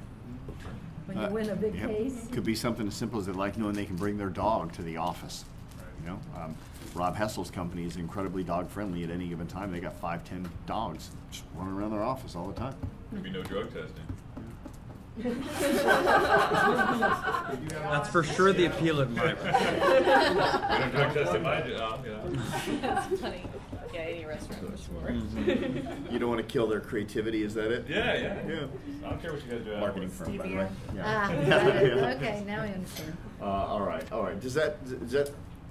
when you win a big case. Could be something as simple as they like knowing they can bring their dog to the office. Rob Hessel's company is incredibly dog friendly. At any given time, they got 5-10 dogs just running around their office all the time. There'd be no drug testing. That's for sure the appeal at my We don't drug test at my job, That's funny. Yeah, any restaurant for sure. You don't want to kill their creativity, is that it? Yeah. Yeah. I don't care what you guys do. Marketing firm, by the way. Ah, Yeah. got it. Yeah. Okay, now I understand. All right. Does that?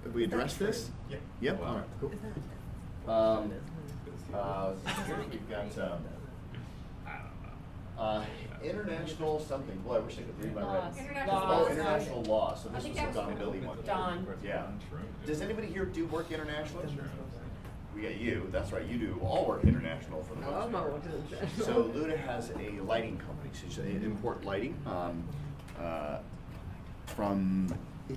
Have we addressed this? Yeah. Yep. All right. Cool. Here we've got international something. Boy, I wish I could read my writing. International Oh, law. international law. So I this think was a that was Don for Billy one. Don. Yeah. Does anybody here do work internationally? We got you. That's right. You do all work international for the most I'm not part. working international. So Luda has a lighting company. So they import lighting from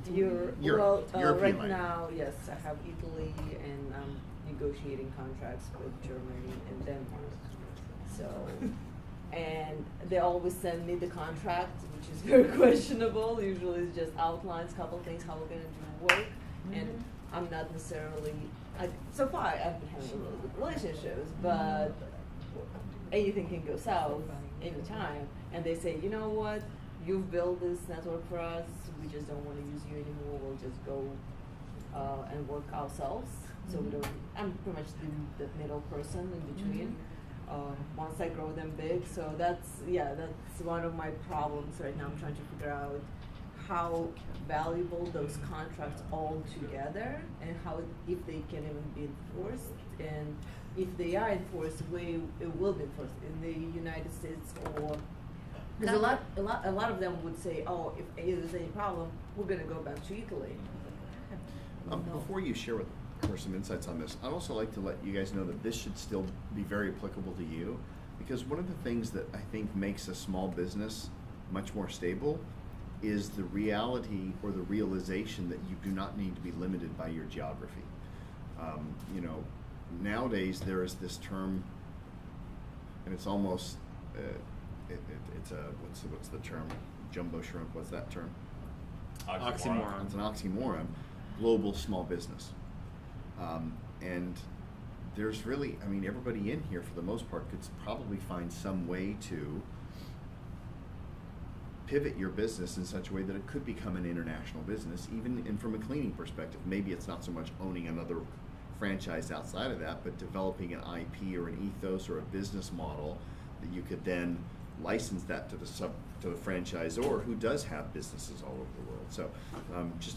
European right lighting. now, yes, I have Italy, and I'm negotiating contracts with Germany and Denmark. So and they always send me the contract, which is very questionable. Usually it's just outlines, couple things, how we're gonna do work, and I'm not necessarily, so far I've been having really good relationships, but anything can go south anytime, and they say, you know what, you've built this network for us, we just don't wanna use you anymore, we'll just go and work ourselves. So we don't, I'm pretty much the middle person in between. Once I grow them big, so that's one of my problems right now. I'm trying to figure out how valuable those contracts all together, and how, if they can even be enforced, and if they are enforced, way it will be enforced in the United States, or because a lot of them would say, oh, if there's any problem, we're gonna go back to Italy. Before you share with her some insights on this, I'd also like to let you guys know that this should still be very applicable to you, because one of the things that I think makes a small business much more stable is the reality or the realization that you do not need to be limited by your geography. You know, nowadays there is this term, and it's almost it's a what's the term? Jumbo shrimp. What's that term? Oxymoron. It's an oxymoron. Global small business. And there's really, I mean, everybody in here for the most part could probably find some way to pivot your business in such a way that it could become an international business, even from a cleaning perspective. Maybe it's not so much owning another franchise outside of that, but developing an IP or an ethos or a business model that you could then license that to the franchisor who does have businesses all over the world. So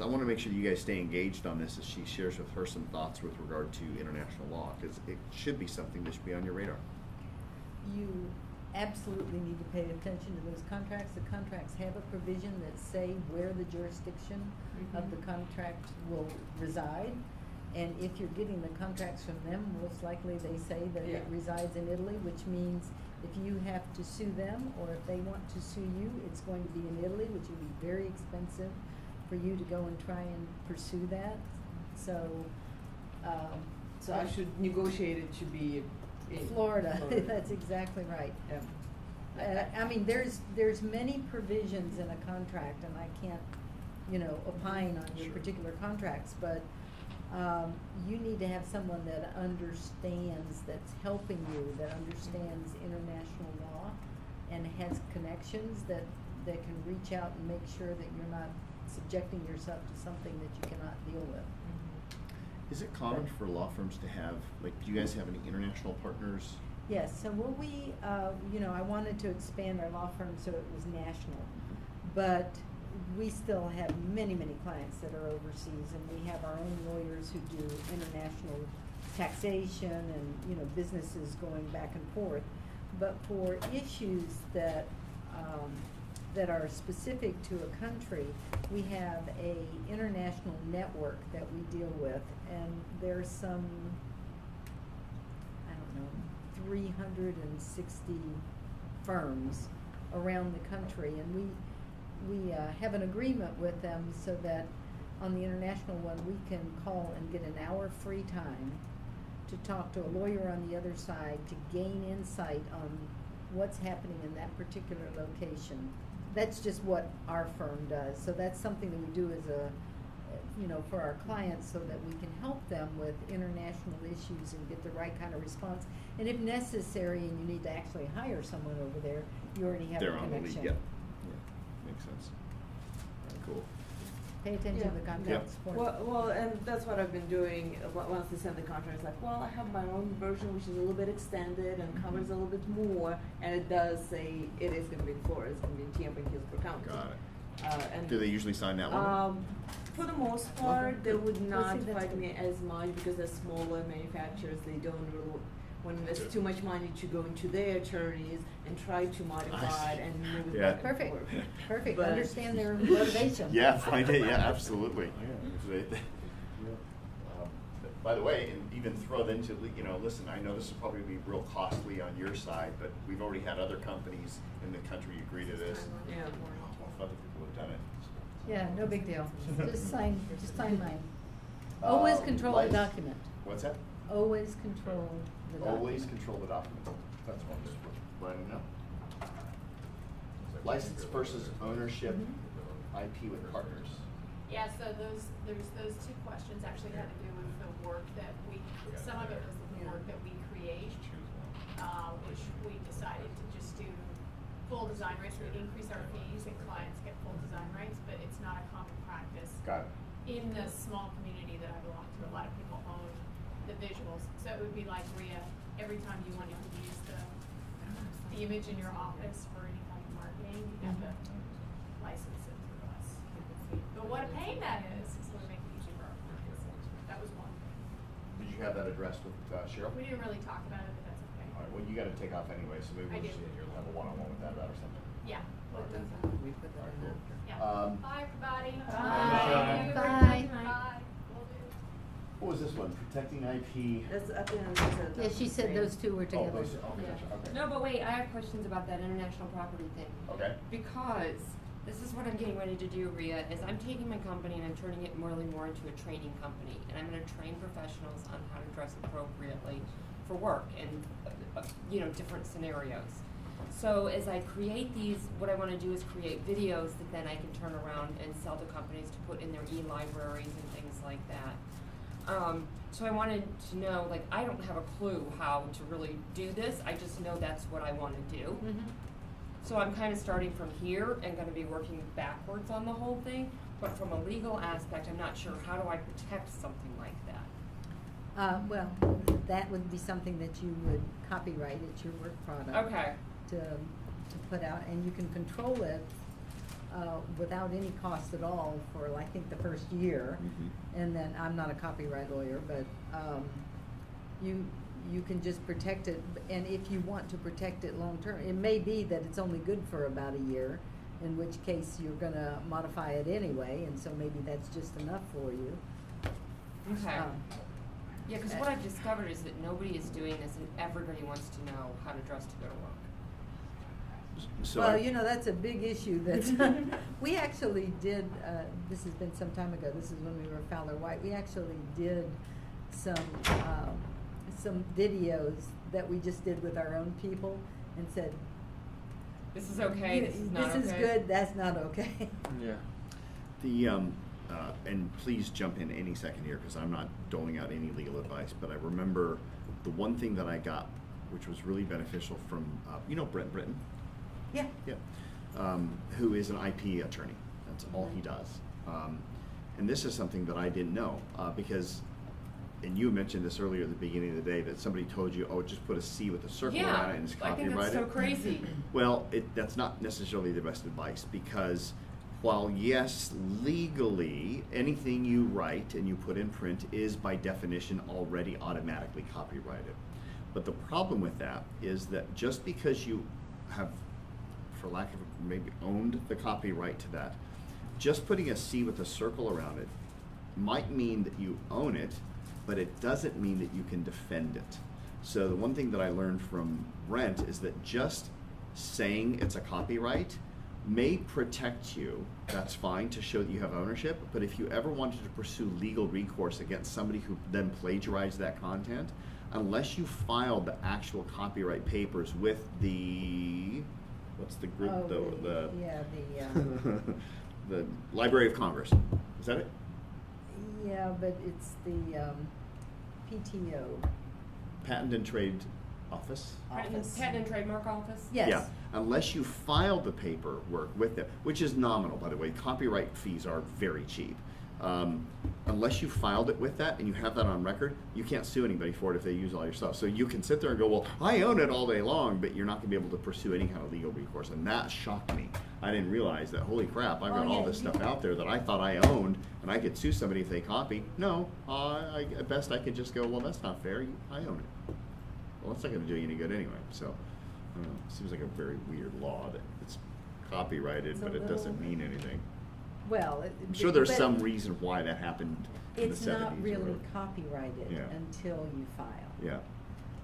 I want to make sure you guys stay engaged on this as she shares with her some thoughts with regard to international law, because it should be something that should be on your radar. You absolutely need to pay attention to those contracts. The contracts have a provision that say where the jurisdiction of the contract will reside. And if you're getting the contracts from them, most likely they say that it resides in Italy, which means if you have to sue them, or if they want to sue you, it's going to be in Italy, which would be very expensive for you to go and try and pursue that. So, so I should negotiate it to be in Florida. That's exactly right. I mean, there's many provisions in a contract, and I can't, opine on your particular contracts, but you need to have someone that understands, that's helping you, that understands international law and has connections that can reach out and make sure that you're not subjecting yourself to something that you cannot deal with. Is it common for law firms to have, like, do you guys have any international partners? Yes, so we, I wanted to expand our law firm so it was national, but we still have many, many clients that are overseas, and we have our own lawyers who do international taxation and, businesses going back and forth. But for issues that are specific to a country, we have a international network that we deal with, and there's some, 360 firms around the country, and we have an agreement with them so that on the international one we can call and get an hour free time to talk to a lawyer on the other side to gain insight on what's happening in that particular location. That's just what our firm does. So that's something that we do as for our clients, so that we can help them with international issues and get the right kind of response. And if necessary, and you need to actually hire someone over there, you already have a connection. They're on the lead, yeah, makes sense. Cool. Pay attention to the contracts. Well, and that's what I've been doing. Once they send the contract, it's like, well, I have my own version, which is a little bit extended and covers a little bit more, and it does say it is going to be in Florida, it's going to be in Tampa and Hillsborough County. Got it. And do they usually sign that one? For the most part, they would not that's fight good. me as much, because they're smaller manufacturers. They don't really want to invest too much money to go into their attorneys and try to modify it and move it back and Perfect. forth. Perfect. But- Understand their motivation. Yeah, find it. Yeah, absolutely. By the way, and even throw into, listen, I know this will probably be real costly on your side, but we've already had other companies in the country agree to this. Yeah. Other people have done it. Yeah, no big deal. Just sign mine. Always control the document. What's that? Always control the document. Always control the document. That's one. Just letting them know. License versus ownership, IP with partners. Yeah, so there's those two questions actually had to do with the work that some of it was the work that we create, which we decided to just do full design rights. We increase our fees and clients get full design rights, but it's not a common practice. Got it. In the small community that I belong to, a lot of people own the visuals. So it would be like Rhea, every time you wanted to use the image in your office for any kind of marketing, you have to license it through us. But what a pain that is we make it easy for our clients. That was one thing. Did you have that addressed with Cheryl? We didn't really talk about it, but that's okay. All right, well, you gotta take off anyway, so maybe I we'll do. just have a one-on-one with that or something. Yeah. We put that in there. Yeah. Bye, everybody. Bye. Bye. Bye. Will do. What was this one? Protecting IP? That's up in the. Yeah, she said those two were Oh, together. those, okay, Yeah. gotcha, okay. No, but wait, I have questions about that international property thing. Okay. Because this is what I'm getting ready to do, Rhea, is I'm taking my company and I'm turning it more into a training company. And I'm gonna train professionals on how to dress appropriately for work and, different scenarios. So as I create these, what I wanna do is create videos that then I can turn around and sell to companies to put in their e-libraries and things like that. So I wanted to know, I don't have a clue how to really do this, I just know that's what I wanna do. So I'm kind of starting from here and gonna be working backwards on the whole thing, but from a legal aspect, I'm not sure, how do I protect something like that? Well, that would be something that you would copyright. It's your work product. Okay. To put out, and you can control it without any cost at all for, I think, the first year. And then, I'm not a copyright lawyer, but you can just protect it. And if you want to protect it long term, it may be that it's only good for about a year, in which case you're gonna modify it anyway, and so maybe that's just enough for you. Okay. Yeah, because what I've discovered is that nobody is doing this and everybody wants to know how to dress to go to work. So Well, that's a big issue that's, we actually did, this has been some time ago, this is when we were Fowler White, we actually did some videos that we just did with our own people and said, This is okay, this is not okay. This is good, that's not okay. Yeah. The and please jump in any second here because I'm not doling out any legal advice, but I remember the one thing that I got, which was really beneficial from Brent Britton. Yeah. Yeah. Who is an IP attorney. That's all he does. And this is something that I didn't know because, and you mentioned this earlier at the beginning of the day, that somebody told you, just put a C with a circle around it and it's copyrighted. I think that's so crazy. Well, that's not necessarily the best advice because while yes, legally, anything you write and you put in print is by definition already automatically copyrighted. But the problem with that is that just because you have, for lack of maybe owned the copyright to that, just putting a C with a circle around it might mean that you own it, but it doesn't mean that you can defend it. So the one thing that I learned from Brent is that just saying it's a copyright may protect you, that's fine, to show that you have ownership, but if you ever wanted to pursue legal recourse against somebody who then plagiarized that content, unless you filed the actual copyright papers with the, what's the group, the Library of Congress, is that it? Yeah, but it's the PTO. Patent and Trade Office? Patent and Trademark Office? Yes. Yeah, unless you file the paperwork with them, which is nominal, by the way. Copyright fees are very cheap. Unless you filed it with that and you have that on record, you can't sue anybody for it if they use all your stuff. So you can sit there and go, well, I own it all day long, but you're not going to be able to pursue any kind of legal recourse. And that shocked me. I didn't realize that, holy crap, I've got all this stuff out there that I thought I owned, and I could sue somebody if they copy. No, at best I could just go, well, that's not fair. I own it. Well, that's not going to do you any good anyway. So, I don't know. It seems like a very weird law that it's copyrighted, but it doesn't mean anything. Well, I'm sure there's some reason why that happened in the 70s. It's not really or copyrighted until you file. Yeah.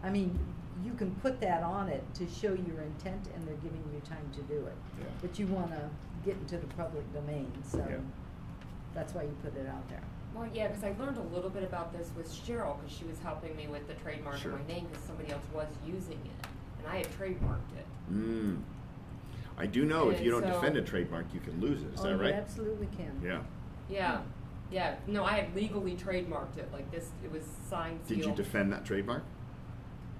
I mean, you can put that on it to show your intent, and they're giving you time to do it. Yeah. But you want to get into the public domain, so Yeah. that's why you put it out there. Well, yeah, because I learned a little bit about this with Cheryl, because she was helping me with the trademark Sure. of my name, because somebody else was using it, and I had trademarked it. I do know if you don't And so- defend a trademark, you can lose it. Is Oh, that you right? absolutely can. Yeah. Yeah, yeah. No, I had legally trademarked it. Like this, it was signed, sealed. Did you defend that trademark?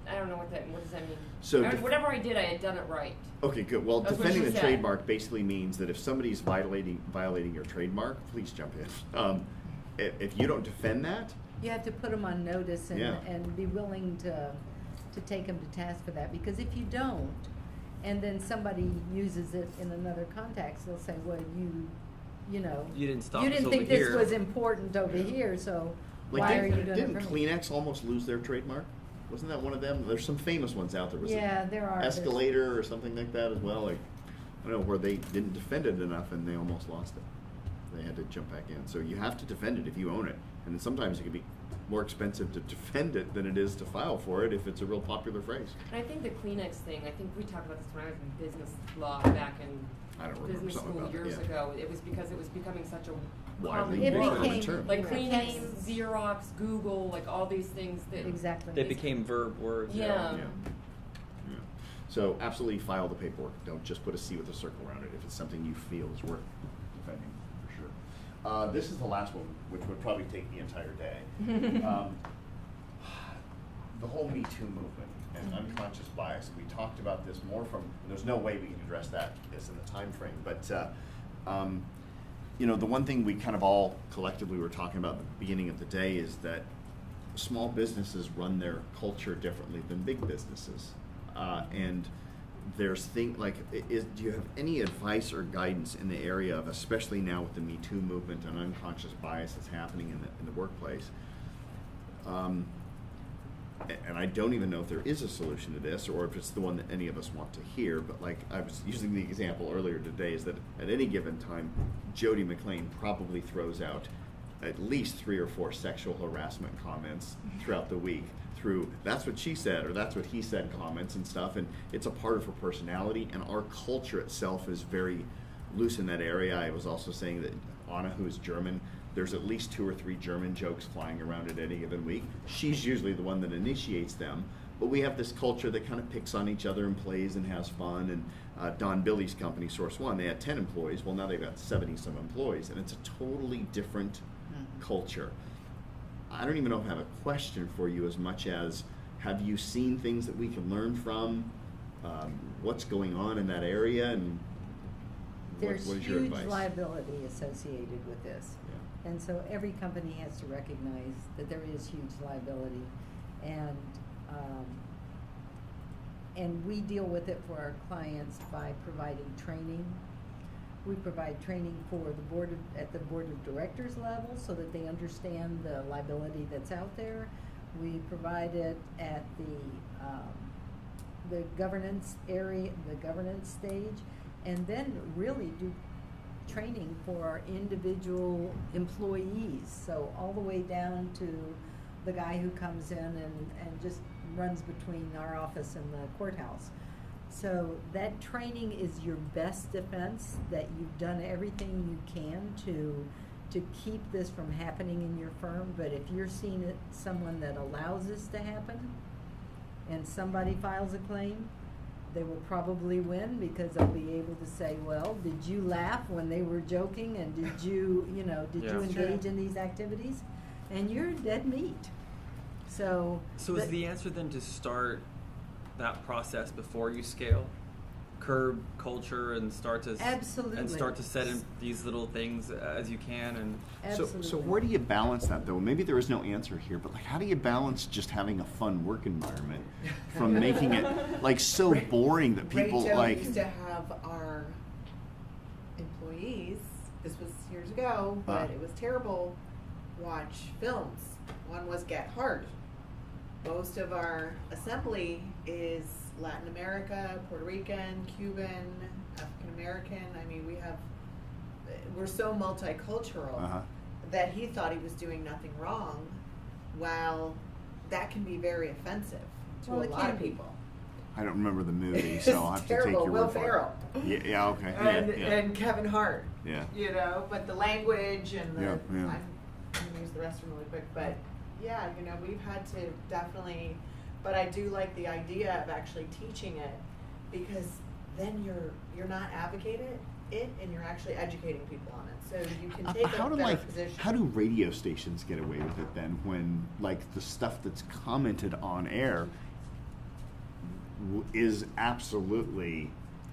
I don't know what does that mean? So I mean, whatever I did, I had done it right. Okay, good. Well, That's what defending she the said. trademark basically means that if somebody's violating your trademark, please jump in. If you don't defend that, You have to put them on notice and, Yeah. and be willing to take them to task for that, because if you don't, and then somebody uses it in another context, they'll say, well, you know. You didn't stop You us didn't over think this here." was important over here, so like why are you doing it didn't for me? Kleenex almost lose their trademark? Wasn't that one of them? There's some famous ones out there. Was Yeah, it there are. Escalator or something like that as well? Like, I don't know, where they didn't defend it enough and they almost lost it. They had to jump back in. So you have to defend it if you own it. And then sometimes it can be more expensive to defend it than it is to file for it if it's a real popular phrase. And I think the Kleenex thing, I think we talked about this when I was in business law back in I don't remember business something school about that, years yeah. ago. It was because it was becoming such a Widely common It word. became- term. Like it Kleenex, became- Xerox, Google, like all these things that Exactly. They became verb words. Yeah. Yeah. So absolutely file the paperwork. Don't just put a C with a circle around it if it's something you feel is worth defending, for sure. This is the last one, which would probably take the entire day. The whole Me Too movement and unconscious bias. We talked about this more from, there's no way we can address this in the time frame, but you know, the one thing we kind of all collectively were talking about at the beginning of the day is that small businesses run their culture differently than big businesses. And there's things like, do you have any advice or guidance in the area of, especially now with the Me Too movement and unconscious bias that's happening in the workplace? And I don't even know if there is a solution to this or if it's the one that any of us want to hear, but like I was using the example earlier today is that at any given time, Jody McLean probably throws out at least 3 or 4 sexual harassment comments throughout the week through that's what she said or that's what he said comments and stuff, and it's a part of her personality, and our culture itself is very loose in that area. I was also saying that Anna, who is German, there's at least 2 or 3 German jokes flying around at any given week. She's usually the one that initiates them, but we have this culture that kind of picks on each other and plays and has fun. And Don Billy's company, Source One, they had 10 employees. Well, now they've got 70-some employees, and it's a totally different culture. I don't even know if I have a question for you as much as, have you seen things that we can learn from? What's going on in that area, and what is your advice? There's huge liability associated with this. Yeah. And so every company has to recognize that there is huge liability, and we deal with it for our clients by providing training. We provide training for the at the board of directors level so that they understand the liability that's out there. We provide it at the governance area, the governance stage, and then really do training for our individual employees. So all the way down to the guy who comes in and just runs between our office and the courthouse. So that training is your best defense, that you've done everything you can to keep this from happening in your firm. But if you're seeing it, someone that allows this to happen, and somebody files a claim, they will probably win, because they'll be able to say, well, did you laugh when they were joking, and did you Yeah. engage in these activities? And you're dead meat. So is the answer then to start that process before you scale? Curb culture and start to Absolutely. set in these little things as you can, and Absolutely. So where do you balance that, though? Maybe there is no answer here, but like, how do you balance just having a fun work environment from making it like so boring that people Rachel like? used to have our employees, this was years ago, but it was terrible, watch films. One was Get Hard. Most of our assembly is Latin America, Puerto Rican, Cuban, African American. I mean, we're so multicultural that he thought he was doing nothing wrong, while that can be very offensive to Well, a it lot can of be. people. I don't remember the movie, so I'll have to take terrible. your Will word for it. Ferrell. Yeah, okay. And Kevin Hart. Yeah. You know, but the language and the Yeah. I'm gonna use the restroom really quick, but yeah, we've had to definitely, but I do like the idea of actually teaching it, because then you're not advocating it, and you're actually educating people on it. So you can take a better position. How do radio stations get away with it then, when like the stuff that's commented on air is absolutely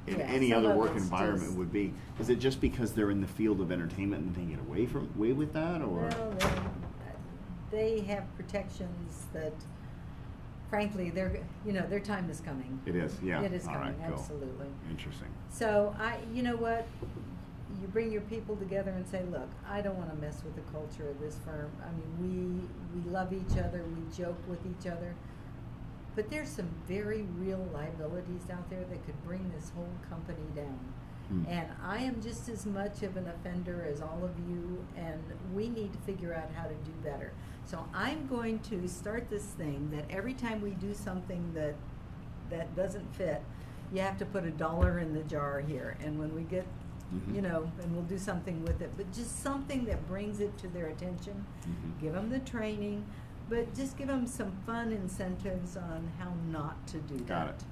in any other work environment would be? Is it just because they're in the field of entertainment and they get away with that, or? Well, they have protections that, frankly, their time is coming. It is, yeah. It is coming, right, cool. absolutely. Interesting. So you know what? You bring your people together and say, look, I don't want to mess with the culture of this firm. I mean, we love each other, we joke with each other, but there's some very real liabilities out there that could bring this whole company down. And I am just as much of an offender as all of you, and we need to figure out how to do better. So I'm going to start this thing that every time we do something that doesn't fit, you have to put $1 in the jar here. And when we get, and we'll do something with it, but just something that brings it to their attention, give them the training, but just give them some fun incentives on how not to do that. Got it.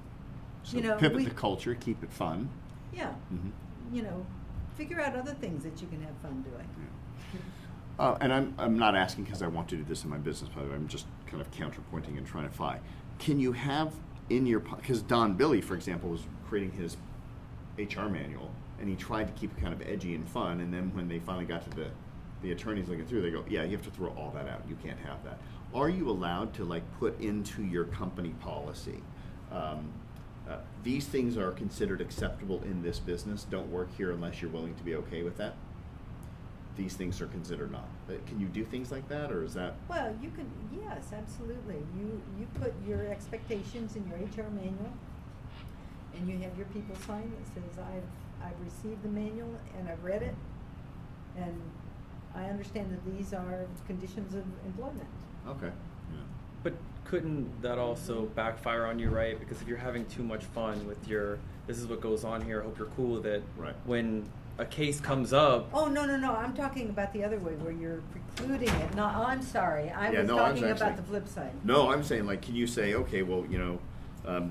So pivot the culture, keep it fun. Yeah. Figure out other things that you can have fun doing. Yeah. And I'm not asking because I want to do this in my business, by the way. I'm just kind of counterpointing and trying to find. Can you have in your, because Don Billy, for example, was creating his HR manual, and he tried to keep it kind of edgy and fun, and then when they finally got to the attorneys looking through, they go, yeah, you have to throw all that out. You can't have that. Are you allowed to like put into your company policy, these things are considered acceptable in this business, don't work here unless you're willing to be okay with that? These things are considered not. Can you do things like that, or is that? Well, you can, yes, absolutely. You put your expectations in your HR manual, and you have your people sign that says, I've received the manual and I've read it, and I understand that these are conditions of employment. Okay. Yeah. But couldn't that also backfire on you, right? Because if you're having too much fun with this is what goes on here, I hope you're cool with it. Right. When a case comes up. Oh, no. I'm talking about the other way, where you're precluding it. No, I'm sorry. I was no, talking about the flip side. No, I'm saying, like, can you say, okay, well,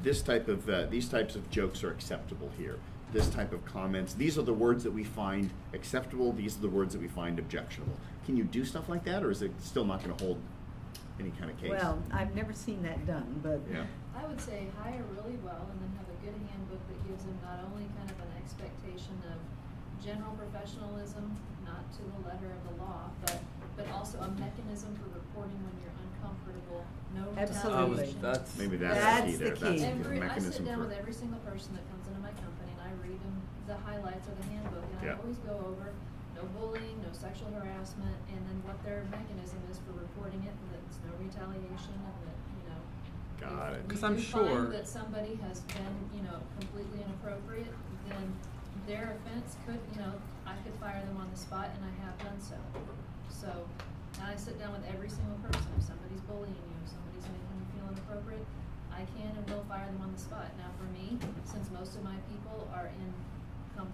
these types of jokes are acceptable here. This type of comments, these are the words that we find acceptable, these are the words that we find objectionable. Can you do stuff like that, or is it still not going to hold any kind of case? Well, I've never seen that done, but yeah. I would say hire really well and then have a good handbook that gives them not only kind of an expectation of general professionalism, not to the letter of the law, but also a mechanism for reporting when you're uncomfortable. No Absolutely. retaliation. Maybe that's the key there. Key. That's the mechanism. I sit down for with every single person that comes into my company and I read them the highlights of the handbook, and I always go over no bullying, no sexual harassment, and then what their mechanism is for reporting it, and that it's no retaliation, and that, Got it. Because if I'm you sure find that somebody has been, completely inappropriate, then their offense could, I could fire them on the spot, and I have done so. So, and I sit down with every single person. If somebody's bullying you, if somebody's making you feel inappropriate, I can and will fire them on the spot. Now for me, since most of my people are in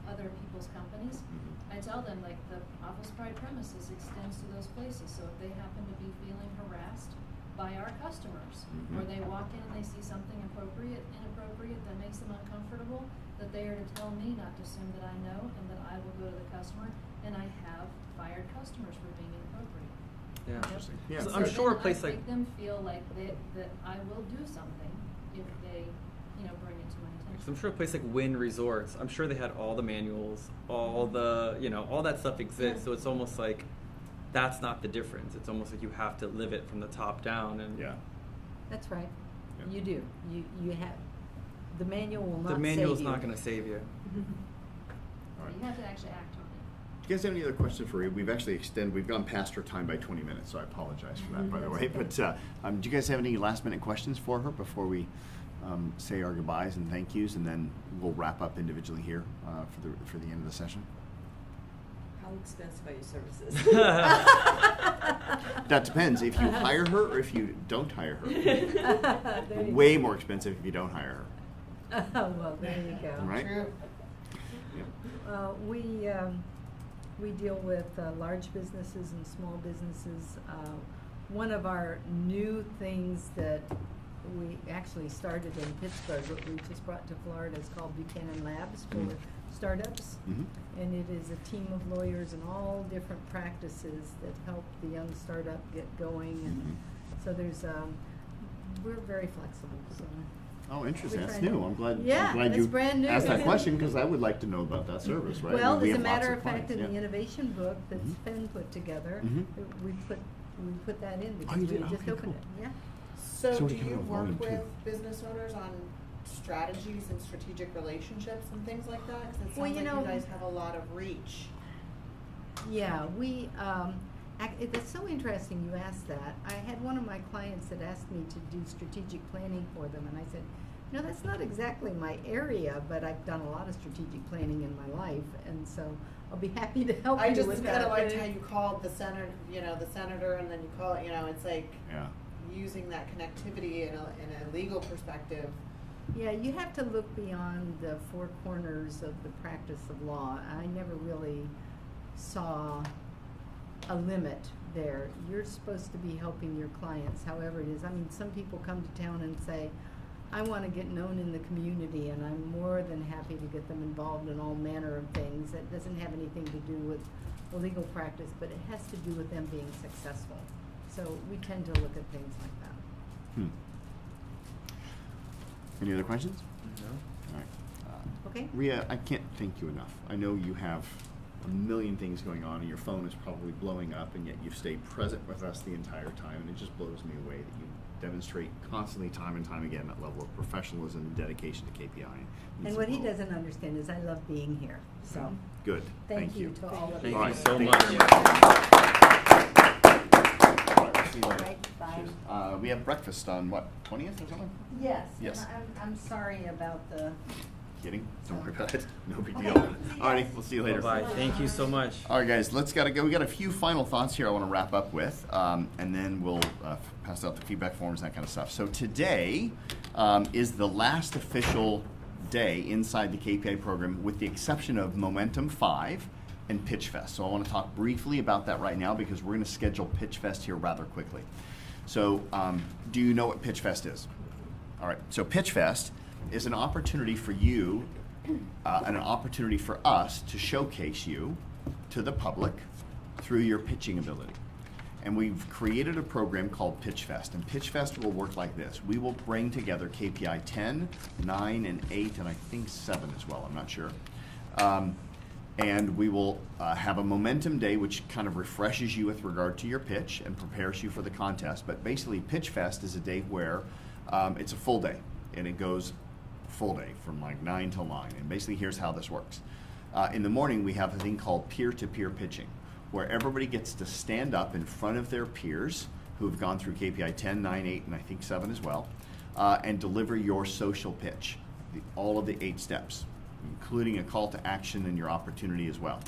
other people's companies, I tell them, like, the office pride premises extends to those places. So if they happen to be feeling harassed by our customers, or they walk in and they see something inappropriate that makes them uncomfortable, that they are to tell me, not to assume that I know, and that I will go to the customer, and I have fired customers for being inappropriate. Yeah. Interesting. Yeah. So I'm sure a place I like make them feel like that I will do something if they, bring it to my attention. I'm sure a place like Wynn Resorts, I'm sure they had all the manuals, all the, all that stuff exists. So it's almost like that's not the difference. It's almost like you have to live it from the top down. And Yeah. that's right. Yeah. You do. You have, the manual will not the manual's save you. not going to save you. All right. You have to actually act on it. Do you guys have any other questions for Rhea? We've gone past her time by 20 minutes, so I apologize for that, by the way. But do you guys have any last minute questions for her before we say our goodbyes and thank yous, and then we'll wrap up individually here for the end of the session? How expensive are your services? That depends. If you hire her or if you don't hire her. Way more expensive if you don't hire her. Well, there you go. Right? True. Yeah. We deal with large businesses and small businesses. One of our new things that we actually started in Pittsburgh, but we just brought to Florida. It's called Buchanan Labs for startups. And it is a team of lawyers in all different practices that help the young startup get going. And so there's, we're very flexible, so. Oh, interesting. We're That's trying to- new. I'm glad Yeah, you that's brand new. asked that question because I would like to know about that service, right? Well, We as a have lots matter of fact, clients, in the yeah. innovation book that's been put together, we put that in because you we did? just Okay, opened cool. it, yeah. So So do we can you have work volume too. with business owners on strategies and strategic relationships and things like that? 'Cause it Well, sounds you like know- you guys have a lot of reach. Yeah, we, it's so interesting you asked that. I had one of my clients that asked me to do strategic planning for them, and I said, no, that's not exactly my area, but I've done a lot of strategic planning in my life, and so I'll be happy to help I you just with kind that. of liked how you called the senator, and then you call it, it's like Yeah. using that connectivity in a legal perspective. Yeah, you have to look beyond the four corners of the practice of law. I never really saw a limit there. You're supposed to be helping your clients, however it is. I mean, some people come to town and say, I want to get known in the community, and I'm more than happy to get them involved in all manner of things. That doesn't have anything to do with the legal practice, but it has to do with them being successful. So we tend to look at things like that. Any other questions? No. All right. Okay? Rhea, I can't thank you enough. I know you have a million things going on, and your phone is probably blowing up, and yet you've stayed present with us the entire time, and it just blows me away that you demonstrate constantly, time and time again, that level of professionalism and dedication to KPI. And what he doesn't understand is I love being here. So Good. thank you to all of you. Thank All you right. so Thank much. you. All right, see you later. Right, bye. Cheers. We have breakfast on what, 20th or something? Yes. Yes. And I'm sorry about the. Kidding? Don't worry about it. No big deal. Okay, see you All right, guys. we'll see you later. Bye. Thank you so much. All right, guys, gotta go. We got a few final thoughts here I want to wrap up with, and then we'll pass out the feedback forms and that kind of stuff. So today is the last official day inside the KPI program, with the exception of Momentum 5 and Pitch Fest. So I want to talk briefly about that right now because we're going to schedule Pitch Fest here rather quickly. So do you know what Pitch Fest is? All right, so Pitch Fest is an opportunity for you and an opportunity for us to showcase you to the public through your pitching ability. And we've created a program called Pitch Fest, and Pitch Fest will work like this. We will bring together KPI 10, 9, and 8, and I think 7 as well, I'm not sure. And we will have a momentum day, which kind of refreshes you with regard to your pitch and prepares you for the contest. But basically, Pitch Fest is a day where it's a full day, and it goes full day from like 9 till 9. And basically, here's how this works. In the morning, we have a thing called peer-to-peer pitching, where everybody gets to stand up in front of their peers who have gone through KPI 10, 9, 8, and I think 7 as well, and deliver your social pitch, all of the 8 steps, including a call to action and your opportunity as well.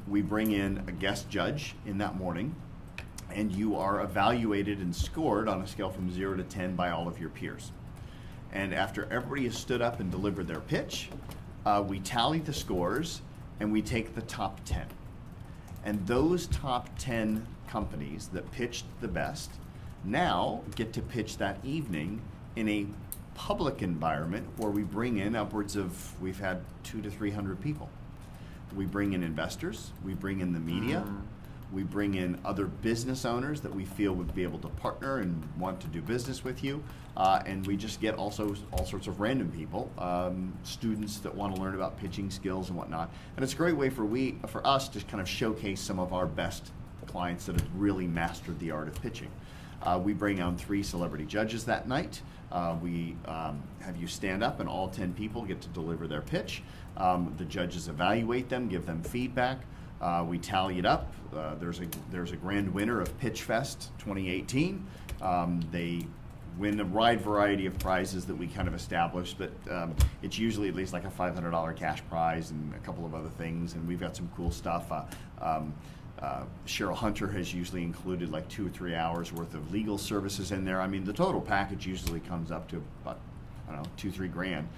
We bring in a guest judge in that morning, and you are evaluated and scored on a scale from 0 to 10 by all of your peers. And after everybody has stood up and delivered their pitch, we tally the scores and we take the top 10. And those top 10 companies that pitched the best now get to pitch that evening in a public environment where we bring in upwards of, we've had 200 to 300 people. We bring in investors, we bring in the media, we bring in other business owners that we feel would be able to partner and want to do business with you, and we just get also all sorts of random people, students that want to learn about pitching skills and whatnot. And it's a great way for us to kind of showcase some of our best clients that have really mastered the art of pitching. We bring on 3 celebrity judges that night. We have you stand up, and all 10 people get to deliver their pitch. The judges evaluate them, give them feedback. We tally it up. There's a grand winner of Pitch Fest 2018. They win a wide variety of prizes that we kind of established, but it's usually at least like a $500 cash prize and a couple of other things, and we've got some cool stuff. Cheryl Hunter has usually included like 2 or 3 hours worth of legal services in there. I mean, the total package usually comes up to about, I don't know, $2-3 grand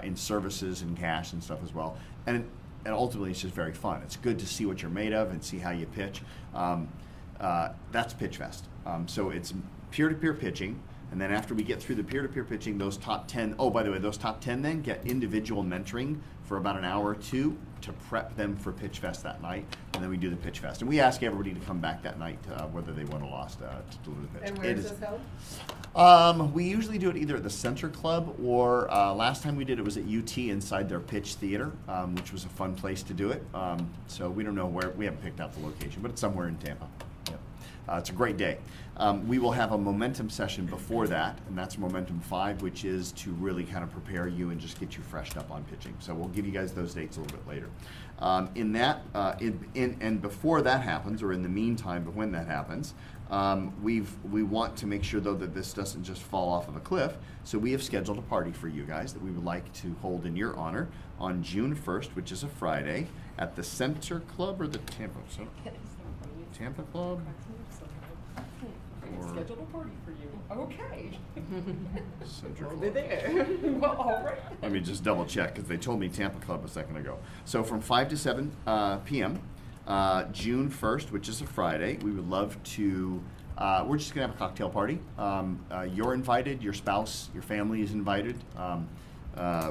in services and cash and stuff as well. And ultimately, it's just very fun. It's good to see what you're made of and see how you pitch. That's Pitch Fest. So it's peer-to-peer pitching. And then after we get through the peer-to-peer pitching, those top 10, oh, by the way, those top 10 then get individual mentoring for about an hour or two to prep them for Pitch Fest that night. And then we do the Pitch Fest. And we ask everybody to come back that night, whether they won or lost, to deliver the pitch. And where is this held? We usually do it either at the Center Club or last time we did it was at UT inside their pitch theater, which was a fun place to do it. So we don't know where, we haven't picked out the location, but it's somewhere in Tampa. Yep. It's a great day. We will have a momentum session before that, and that's Momentum 5, which is to really kind of prepare you and just get you freshed up on pitching. So we'll give you guys those dates a little bit later. And before that happens, or in the meantime, but when that happens, we want to make sure though that this doesn't just fall off of a cliff. So we have scheduled a party for you guys that we would like to hold in your honor on June 1st, which is a Friday, at the Center Club or the Tampa Club. Scheduled a party for you. Okay. Center Over Club. there. Well, all right. Let me just double check because they told me Tampa Club a second ago. So from 5 to 7 p.m. June 1st, which is a Friday, we would love to. We're just gonna have a cocktail party. You're invited. Your spouse, your family is invited.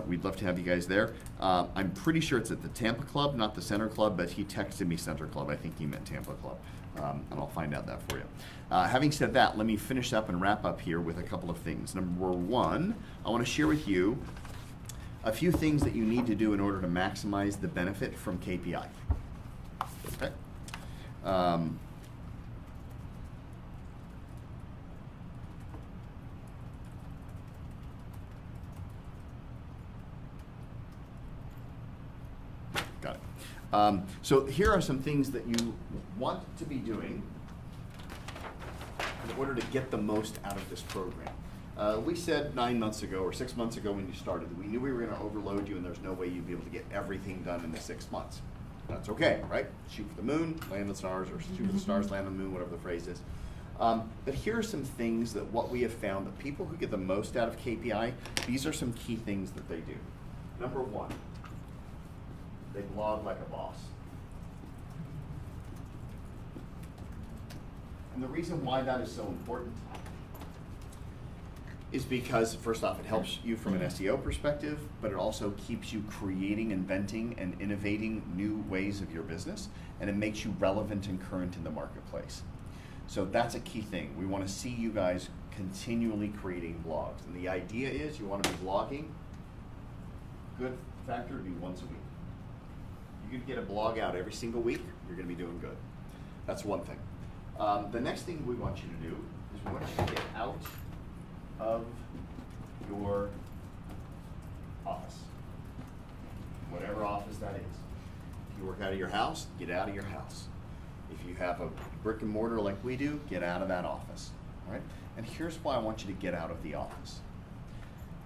We'd love to have you guys there. I'm pretty sure it's at the Tampa Club, not the Center Club, but he texted me Center Club. I think he meant Tampa Club. And I'll find out that for you. Having said that, let me finish up and wrap up here with a couple of things. Number one, I want to share with you a few things that you need to do in order to maximize the benefit from KPI. Okay? Got it. So here are some things that you want to be doing in order to get the most out of this program. We said 9 months ago or 6 months ago when you started that we knew we were going to overload you and there's no way you'd be able to get everything done in the 6 months. That's okay, right? Shoot for the moon, land the stars, or shoot for the stars, land the moon, whatever the phrase is. But here are some things that what we have found that people who get the most out of KPI, these are some key things that they do. Number one, they blog like a boss. And the reason why that is so important is because, first off, it helps you from an SEO perspective, but it also keeps you creating, inventing, and innovating new ways of your business, and it makes you relevant and current in the marketplace. So that's a key thing. We want to see you guys continually creating blogs. And the idea is you want to be blogging, good factor would be once a week. You could get a blog out every single week, you're going to be doing good. That's one thing. The next thing we want you to do is we want you to get out of your office, whatever office that is. If you work out of your house, get out of your house. If you have a brick and mortar like we do, get out of that office, all right? And here's why I want you to get out of the office.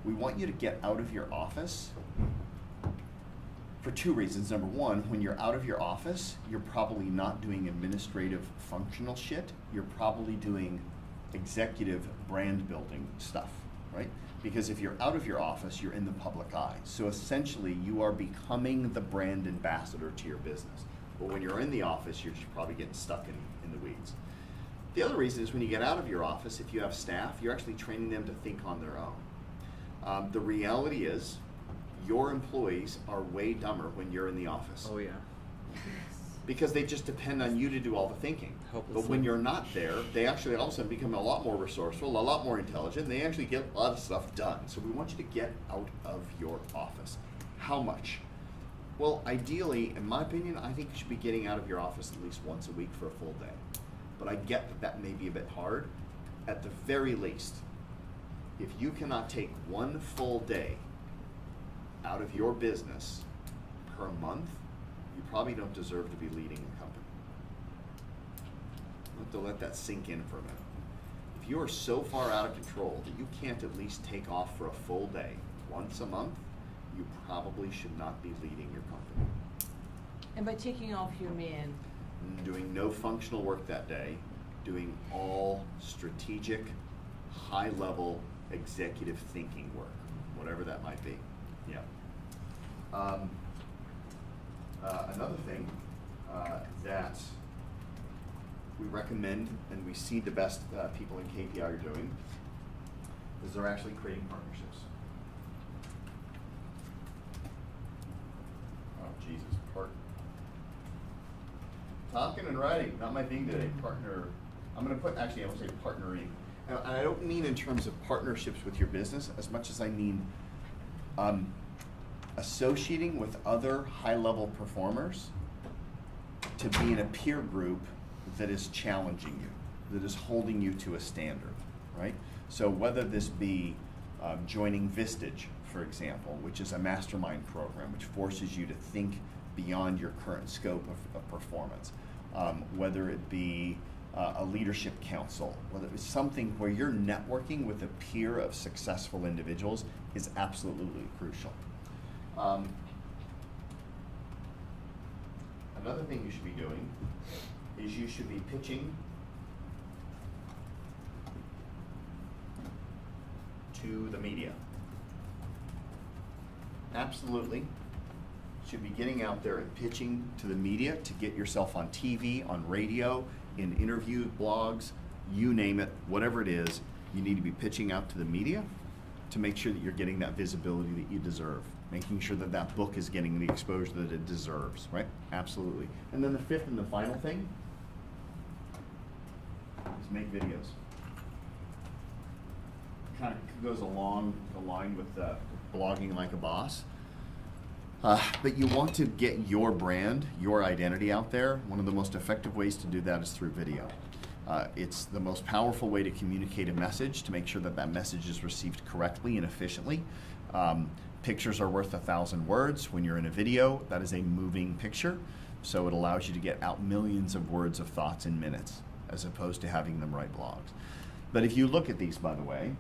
We want you to get out of your office for two reasons. Number one, when you're out of your office, you're probably not doing administrative functional shit. You're probably doing executive brand building stuff, right? Because if you're out of your office, you're in the public eye. So essentially, you are becoming the brand ambassador to your business. But when you're in the office, you're just probably getting stuck in the weeds. The other reason is when you get out of your office, if you have staff, you're actually training them to think on their own. The reality is, your employees are way dumber when you're in the office. Oh yeah. Because they just depend on you to do all the thinking. But when you're not there, they actually all of a sudden become a lot more resourceful, a lot more intelligent, and they actually get a lot of stuff done. So we want you to get out of your office. How much? Well, ideally, in my opinion, I think you should be getting out of your office at least once a week for a full day. But I get that that may be a bit hard. At the very least, if you cannot take one full day out of your business per month, you probably don't deserve to be leading a company. You have to let that sink in for a minute. If you are so far out of control that you can't at least take off for a full day once a month, you probably should not be leading your company. And by taking off, you mean? Doing no functional work that day, doing all strategic, high-level executive thinking work, whatever that might be. Yeah. Another thing that we recommend and we see the best people in KPI are doing is they're actually creating partnerships. Oh, Jesus, talking and writing, not my thing today. Partner, I'm going to put, actually, I will say partnering. And I don't mean in terms of partnerships with your business as much as I mean associating with other high-level performers to be in a peer group that is challenging you, that is holding you to a standard, right? So whether this be joining Vistage, for example, which is a mastermind program which forces you to think beyond your current scope of performance, whether it be a leadership council, whether it's something where you're networking with a peer of successful individuals is absolutely crucial. Another thing you should be doing is you should be pitching to the media. Absolutely. Should be getting out there and pitching to the media to get yourself on TV, on radio, in interview, blogs, you name it, whatever it is, you need to be pitching out to the media to make sure that you're getting that visibility that you deserve, making sure that that book is getting the exposure that it deserves, right? Absolutely. And then the fifth and the final thing is make videos. Kind of goes along the line with blogging like a boss. But you want to get your brand, your identity out there. One of the most effective ways to do that is through video. It's the most powerful way to communicate a message, to make sure that that message is received correctly and efficiently. Pictures are worth 1,000 words. When you're in a video, that is a moving picture, so it allows you to get out millions of words of thoughts in minutes, as opposed to having them write blogs. But if you look at these, by the way,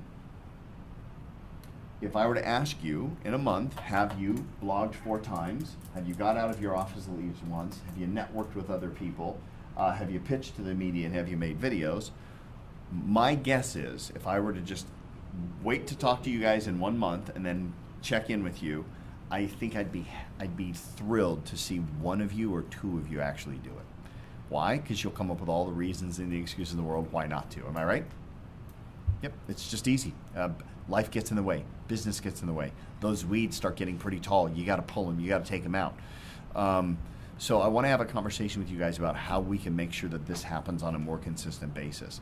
if I were to ask you in a month, have you blogged 4 times? Have you got out of your office at least once? Have you networked with other people? Have you pitched to the media, and have you made videos? My guess is, if I were to just wait to talk to you guys in 1 month and then check in with you, I think I'd be thrilled to see 1 of you or 2 of you actually do it. Why? Because you'll come up with all the reasons and the excuses in the world why not to. Am I right? Yep, it's just easy. Life gets in the way. Business gets in the way. Those weeds start getting pretty tall. You got to pull them. You got to take them out. So I want to have a conversation with you guys about how we can make sure that this happens on a more consistent basis.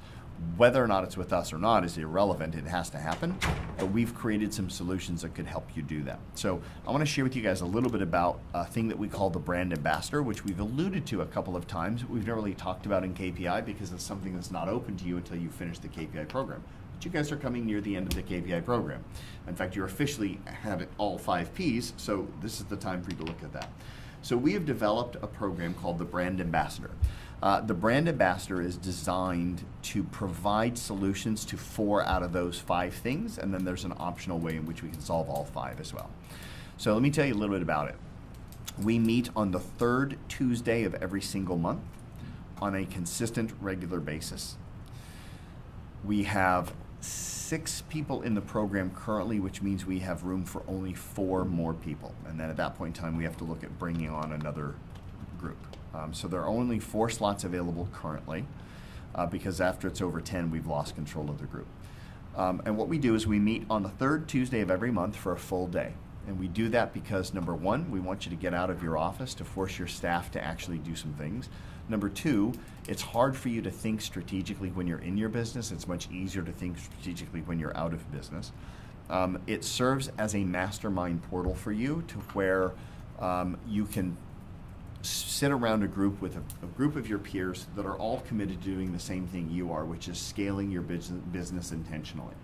Whether or not it's with us or not is irrelevant. It has to happen. But we've created some solutions that could help you do that. So I want to share with you guys a little bit about a thing that we call the brand ambassador, which we've alluded to a couple of times. We've never really talked about in KPI because it's something that's not open to you until you finish the KPI program. But you guys are coming near the end of the KPI program. In fact, you officially have it all 5 Ps, so this is the time for you to look at that. So we have developed a program called the Brand Ambassador. The Brand Ambassador is designed to provide solutions to 4 out of those 5 things, and then there's an optional way in which we can solve all 5 as well. So let me tell you a little bit about it. We meet on the 3rd Tuesday of every single month on a consistent, regular basis. We have 6 people in the program currently, which means we have room for only 4 more people. And then at that point in time, we have to look at bringing on another group. So there are only 4 slots available currently because after it's over 10, we've lost control of the group. And what we do is we meet on the 3rd Tuesday of every month for a full day. And we do that because, number 1, we want you to get out of your office to force your staff to actually do some things. Number 2, it's hard for you to think strategically when you're in your business. It's much easier to think strategically when you're out of business. It serves as a mastermind portal for you to where you can sit around a group with a group of your peers that are all committed to doing the same thing you are, which is scaling your business intentionally.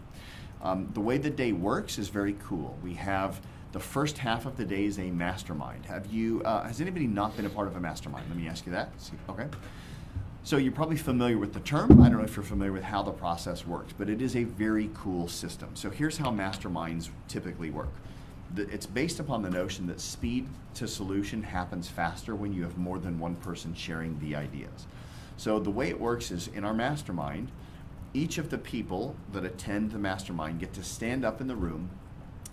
The way the day works is very cool. We have the first half of the day is a mastermind. Has anybody not been a part of a mastermind? Let me ask you that. Okay. So you're probably familiar with the term. I don't know if you're familiar with how the process works, but it is a very cool system. So here's how masterminds typically work. It's based upon the notion that speed to solution happens faster when you have more than one person sharing the ideas. So the way it works is in our mastermind, each of the people that attend the mastermind get to stand up in the room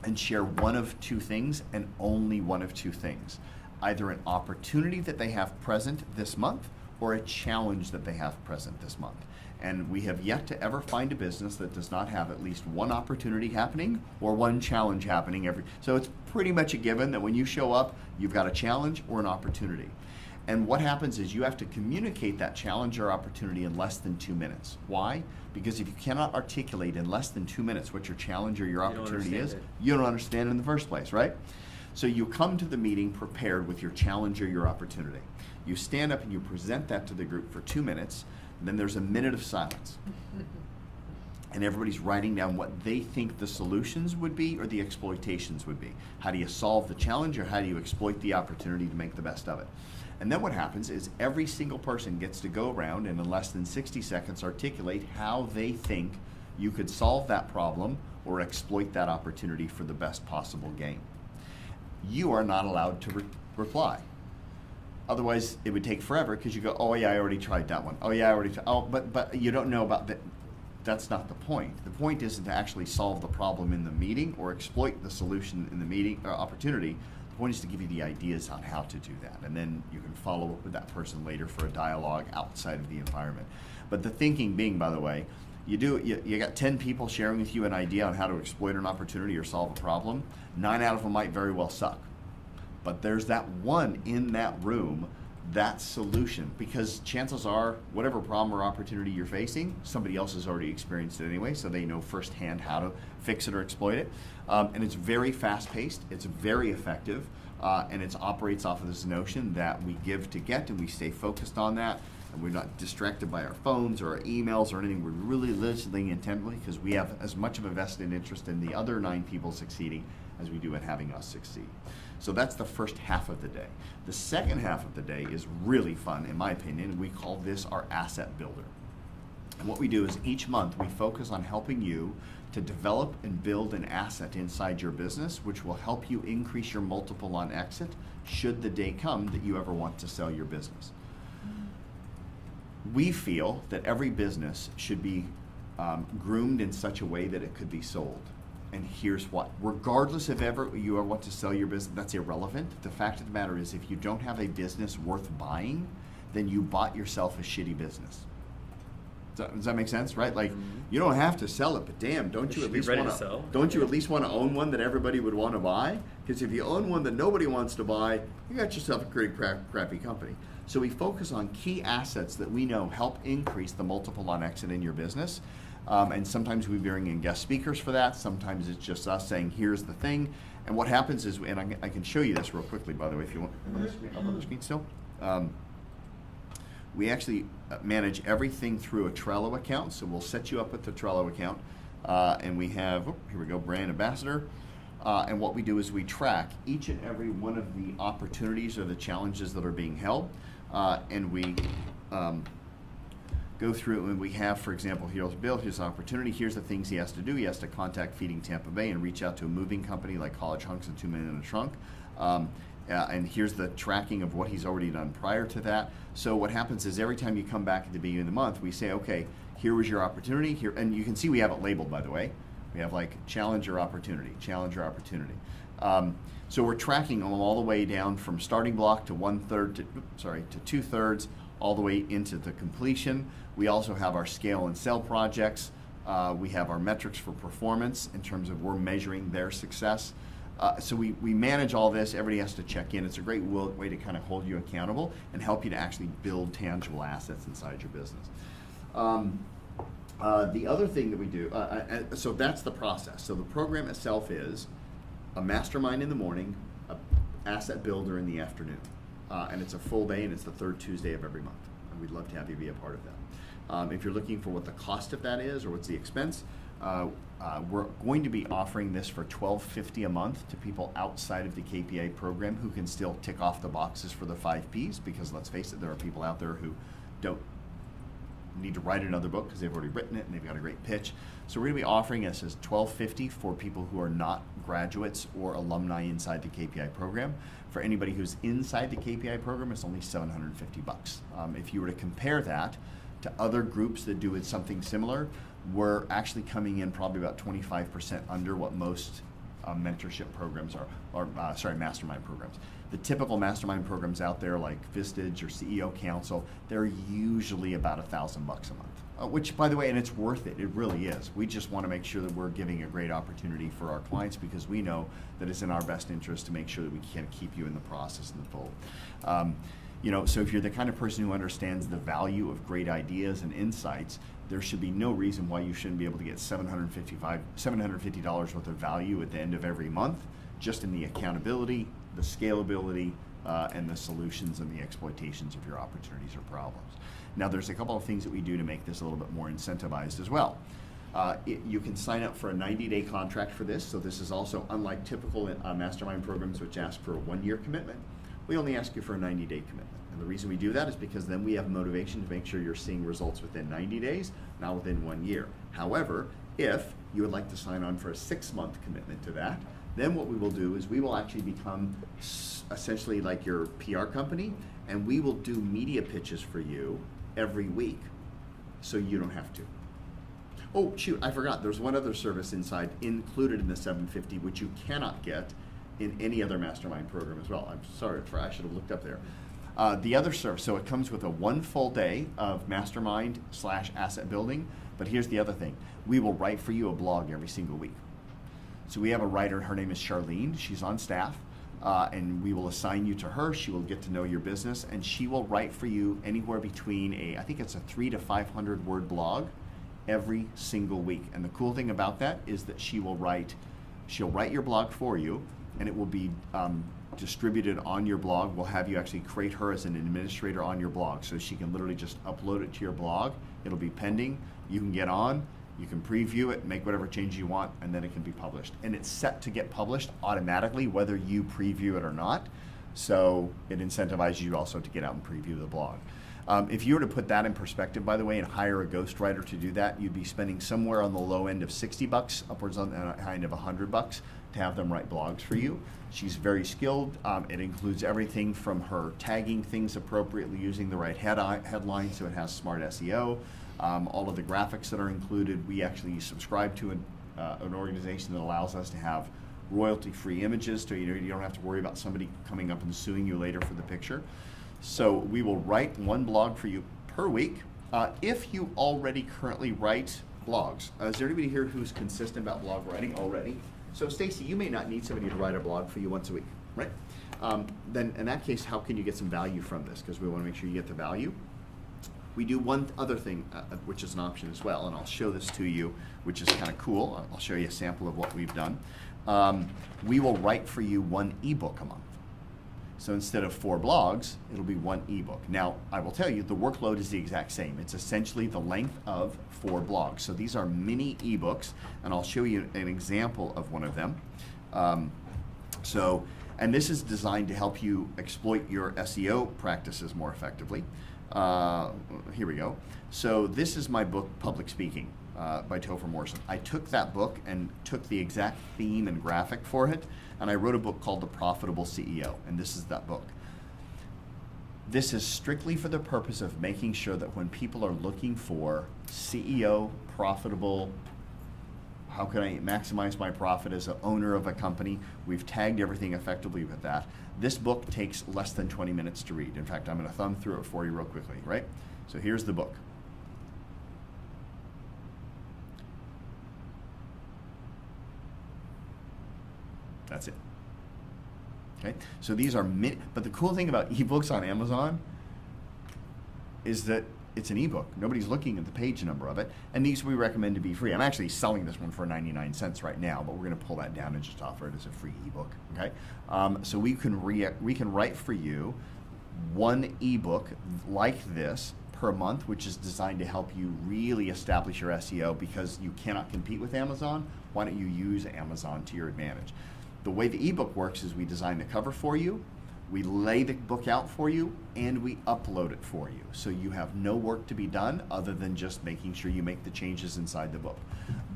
and share one of 2 things and only one of 2 things. Either an opportunity that they have present this month or a challenge that they have present this month. And we have yet to ever find a business that does not have at least one opportunity happening or one challenge happening so it's pretty much a given that when you show up, you've got a challenge or an opportunity. And what happens is you have to communicate that challenge or opportunity in less than 2 minutes. Why? Because if you cannot articulate in less than 2 minutes what your challenge or your opportunity is, you don't understand it in the first place, right? So you come to the meeting prepared with your challenge or your opportunity. You stand up and you present that to the group for 2 minutes, and then there's a minute of silence. And everybody's writing down what they think the solutions would be or the exploitations would be. How do you solve the challenge, or how do you exploit the opportunity to make the best of it? And then what happens is every single person gets to go around and in less than 60 seconds articulate how they think you could solve that problem or exploit that opportunity for the best possible gain. You are not allowed to reply. Otherwise, it would take forever because you go, oh yeah, I already tried that one. Oh yeah, I already tried. Oh, but you don't know about that. That's not the point. The point isn't to actually solve the problem in the meeting or exploit the solution in the meeting or opportunity. The point is to give you the ideas on how to do that, and then you can follow up with that person later for a dialogue outside of the environment. But the thinking being, by the way, you got 10 people sharing with you an idea on how to exploit an opportunity or solve a problem. 9 out of them might very well suck. But there's that one in that room, that solution, because chances are whatever problem or opportunity you're facing, somebody else has already experienced it anyway, so they know firsthand how to fix it or exploit it. And it's very fast-paced, it's very effective, and it operates off of this notion that we give to get, and we stay focused on that, and we're not distracted by our phones or our emails or anything. We're really listening intently because we have as much of a vested interest in the other 9 people succeeding as we do in having us succeed. So that's the first half of the day. The second half of the day is really fun, in my opinion. We call this our asset builder. And what we do is each month we focus on helping you to develop and build an asset inside your business, which will help you increase your multiple on exit should the day come that you ever want to sell your business. We feel that every business should be groomed in such a way that it could be sold. And here's what, regardless if ever you want to sell your business, that's irrelevant. The fact of the matter is if you don't have a business worth buying, then you bought yourself a shitty business. Does that make sense, right? Like, you don't have to sell it, but damn, don't you at least want to own one that everybody would want to buy? Because if you own one that nobody wants to buy, you got yourself a pretty crappy company. So we focus on key assets that we know help increase the multiple on exit in your business. And sometimes we bring in guest speakers for that. Sometimes it's just us saying, here's the thing. And what happens is, and I can show you this real quickly, by the way, if you want. Up on the screen still. We actually manage everything through a Trello account. So we'll set you up with the Trello account. And we have, here we go, brand ambassador. And what we do is we track each and every one of the opportunities or the challenges that are being held. And we go through, and we have, for example, here's Bill, here's an opportunity, here's the things he has to do. He has to contact Feeding Tampa Bay and reach out to a moving company like College Hunks and 2 Men in a Trunk. And here's the tracking of what he's already done prior to that. So what happens is every time you come back at the beginning of the month, we say, okay, here was your opportunity, here, and you can see we have it labeled, by the way. We have like challenge or opportunity, challenge or opportunity. So we're tracking them all the way down from starting block to 1/3 to 2/3, all the way into the completion. We also have our scale and sell projects. We have our metrics for performance in terms of we're measuring their success. So we manage all this. Everybody has to check in. It's a great way to kind of hold you accountable and help you to actually build tangible assets inside your business. The other thing that we do, so that's the process. So the program itself is a mastermind in the morning, an asset builder in the afternoon. And it's a full day, and it's the third Tuesday of every month. And we'd love to have you be a part of that. If you're looking for what the cost of that is or what's the expense, we're going to be offering this for $12.50 a month to people outside of the KPI program who can still tick off the boxes for the 5 Ps, because let's face it, there are people out there who don't need to write another book because they've already written it and they've got a great pitch. So we're going to be offering this as $12.50 for people who are not graduates or alumni inside the KPI program. For anybody who's inside the KPI program, it's only $750. If you were to compare that to other groups that do something similar, we're actually coming in probably about 25% under what most mentorship programs or mastermind programs. The typical mastermind programs out there like Vistage or CEO Council, they're usually about $1,000 a month. Which, by the way, and it's worth it. It really is. We just want to make sure that we're giving a great opportunity for our clients because we know that it's in our best interest to make sure that we can keep you in the process and the fold. So if you're the kind of person who understands the value of great ideas and insights, there should be no reason why you shouldn't be able to get $750 worth of value at the end of every month, just in the accountability, the scalability, and the solutions and the exploitations of your opportunities or problems. Now, there's a couple of things that we do to make this a little bit more incentivized as well. You can sign up for a 90-day contract for this, so this is also unlike typical mastermind programs which ask for a 1-year commitment. We only ask you for a 90-day commitment. And the reason we do that is because then we have motivation to make sure you're seeing results within 90 days, not within 1 year. However, if you would like to sign on for a 6-month commitment to that, then what we will do is we will actually become essentially like your PR company, and we will do media pitches for you every week, so you don't have to. Oh, shoot, I forgot. There's one other service inside included in the $750, which you cannot get in any other mastermind program as well. I'm sorry, I should have looked up there. The other service, so it comes with a 1 full day of mastermind / asset building, but here's the other thing. We will write for you a blog every single week. So we have a writer, her name is Charlene, she's on staff, and we will assign you to her. She will get to know your business, and she will write for you anywhere between I think it's a 300 to 500 word blog every single week. And the cool thing about that is that she'll write your blog for you, and it will be distributed on your blog. We'll have you actually create her as an administrator on your blog, so she can literally just upload it to your blog. It'll be pending. You can get on, you can preview it, make whatever change you want, and then it can be published. And it's set to get published automatically whether you preview it or not. So it incentivizes you also to get out and preview the blog. If you were to put that in perspective, by the way, and hire a ghostwriter to do that, you'd be spending somewhere on the low end of $60, upwards on the high end of $100 to have them write blogs for you. She's very skilled. It includes everything from her tagging things appropriately, using the right headline so it has smart SEO, all of the graphics that are included. We actually subscribe to an organization that allows us to have royalty-free images, so you don't have to worry about somebody coming up and suing you later for the picture. So we will write one blog for you per week. If you already currently write blogs, is there anybody here who's consistent about blog writing already? So Stacy, you may not need somebody to write a blog for you once a week, right? Then in that case, how can you get some value from this? Because we want to make sure you get the value. We do one other thing, which is an option as well, and I'll show this to you, which is kind of cool. I'll show you a sample of what we've done. We will write for you one ebook a month. So instead of 4 blogs, it'll be 1 ebook. Now, I will tell you, the workload is the exact same. It's essentially the length of 4 blogs. So these are mini ebooks, and I'll show you an example of one of them. And this is designed to help you exploit your SEO practices more effectively. Here we go. So this is my book, Public Speaking, by Topher Morrison. I took that book and took the exact theme and graphic for it, and I wrote a book called The Profitable CEO, and this is that book. This is strictly for the purpose of making sure that when people are looking for CEO, profitable, how can I maximize my profit as an owner of a company, we've tagged everything effectively with that. This book takes less than 20 minutes to read. In fact, I'm going to thumb through it for you real quickly, right? So here's the book. That's it. Okay, so these are but the cool thing about ebooks on Amazon is that it's an ebook. Nobody's looking at the page number of it, and these we recommend to be free. I'm actually selling this one for 99 cents right now, but we're going to pull that down and just offer it as a free ebook. Okay, so we can write for you one ebook like this per month, which is designed to help you really establish your SEO because you cannot compete with Amazon. Why don't you use Amazon to your advantage? The way the ebook works is we design the cover for you, we lay the book out for you, and we upload it for you. So you have no work to be done other than just making sure you make the changes inside the book.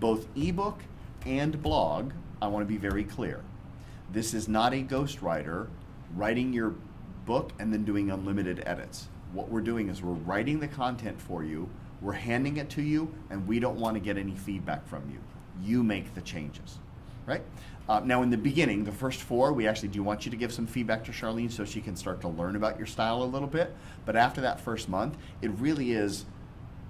Both ebook and blog, I want to be very clear. This is not a ghostwriter writing your book and then doing unlimited edits. What we're doing is we're writing the content for you, we're handing it to you, and we don't want to get any feedback from you. You make the changes. right? Now in the beginning, the first 4, we actually do want you to give some feedback to Charlene so she can start to learn about your style a little bit. But after that first month, it really is,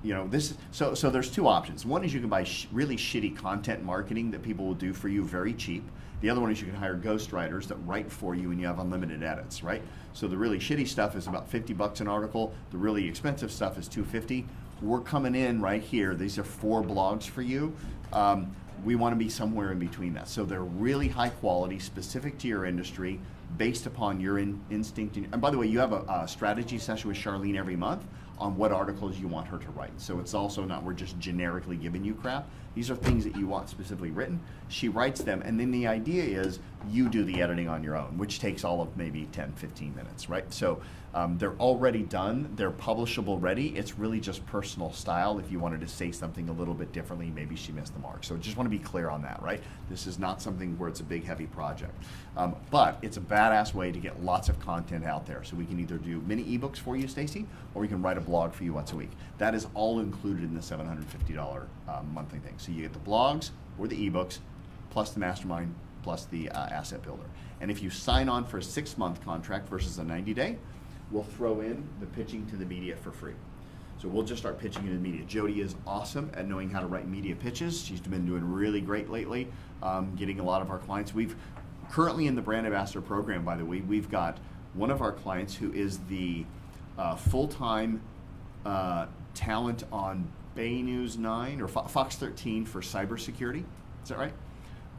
you know, so there's 2 options. One is you can buy really shitty content marketing that people will do for you very cheap. The other one is you can hire ghostwriters that write for you and you have unlimited edits, right? So the really shitty stuff is about $50 an article. The really expensive stuff is $250. We're coming in right here. These are 4 blogs for you. We want to be somewhere in between that. So they're really high quality, specific to your industry, based upon your instinct. And by the way, you have a strategy session with Charlene every month on what articles you want her to write. So it's also not we're just generically giving you crap. These are things that you want specifically written. She writes them, and then the idea is you do the editing on your own, which takes all of maybe 10, 15 minutes, right? So they're already done. They're publishable ready. It's really just personal style. If you wanted to say something a little bit differently, maybe she missed the mark. So just want to be clear on that, right? This is not something where it's a big, heavy project. But it's a badass way to get lots of content out there. So we can either do mini ebooks for you, Stacy, or we can write a blog for you once a week. That is all included in the $750 monthly thing. So you get the blogs or the ebooks, plus the mastermind, plus the asset builder. And if you sign on for a 6-month contract versus a 90-day, we'll throw in the pitching to the media for free. So we'll just start pitching to the media. Jody is awesome at knowing how to write media pitches. She's been doing really great lately, getting a lot of our clients. We've currently in the Brand Ambassador program, by the way, we've got one of our clients who is the full-time talent on Bay News 9 or Fox 13 for cybersecurity. Is that right?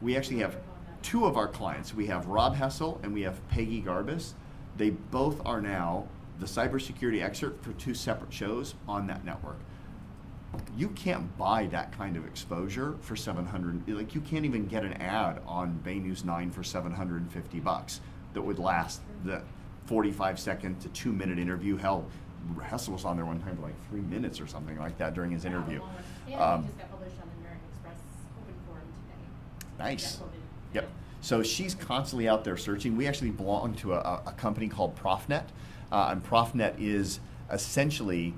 We actually have 2 of our clients. We have Rob Hessel and we have Peggy Garbus. They both are now the cybersecurity expert for 2 separate shows on that network. You can't buy that kind of exposure for $700. Like you can't even get an ad on Bay News 9 for $750 that would last the 45-second to 2-minute interview. Hell, Hessel was on there one time for like 3 minutes or something like that during his interview. Yeah, he just got published on the American Express Open Forum today. Nice. Yep. So she's constantly out there searching. We actually belong to a company called ProfNet, and ProfNet is essentially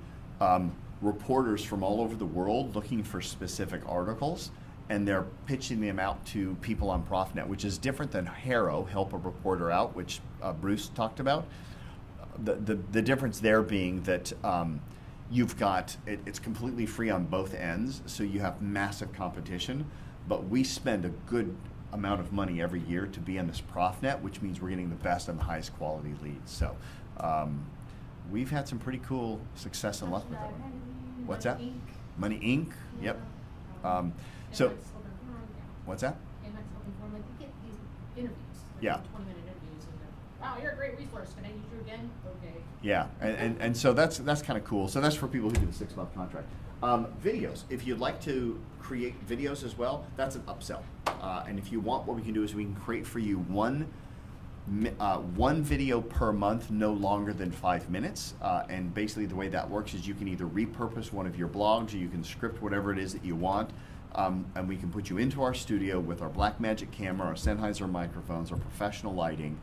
reporters from all over the world looking for specific articles, and they're pitching them out to people on ProfNet, which is different than HARO, Help a Reporter Out, which Bruce talked about. The difference there being that you've got, it's completely free on both ends, so you have massive competition, but we spend a good amount of money every year to be on this ProfNet, which means we're getting the best and the highest quality leads. So we've had some pretty cool success and luck with that one. What's that? Money Inc. Yep. So, what's that? And that's Open Forum, like we get these interviews. Like Yeah. 20-minute interviews, and wow, you're a great resource. Can I use you again? Okay. Yeah, and so that's kind of cool. So that's for people who do the 6-month contract. Videos. If you'd like to create videos as well, that's an upsell. And if you want, what we can do is we can create for you one video per month, no longer than 5 minutes. And basically the way that works is you can either repurpose one of your blogs or you can script whatever it is that you want. And we can put you into our studio with our Blackmagic camera, our Sennheiser microphones, our professional lighting,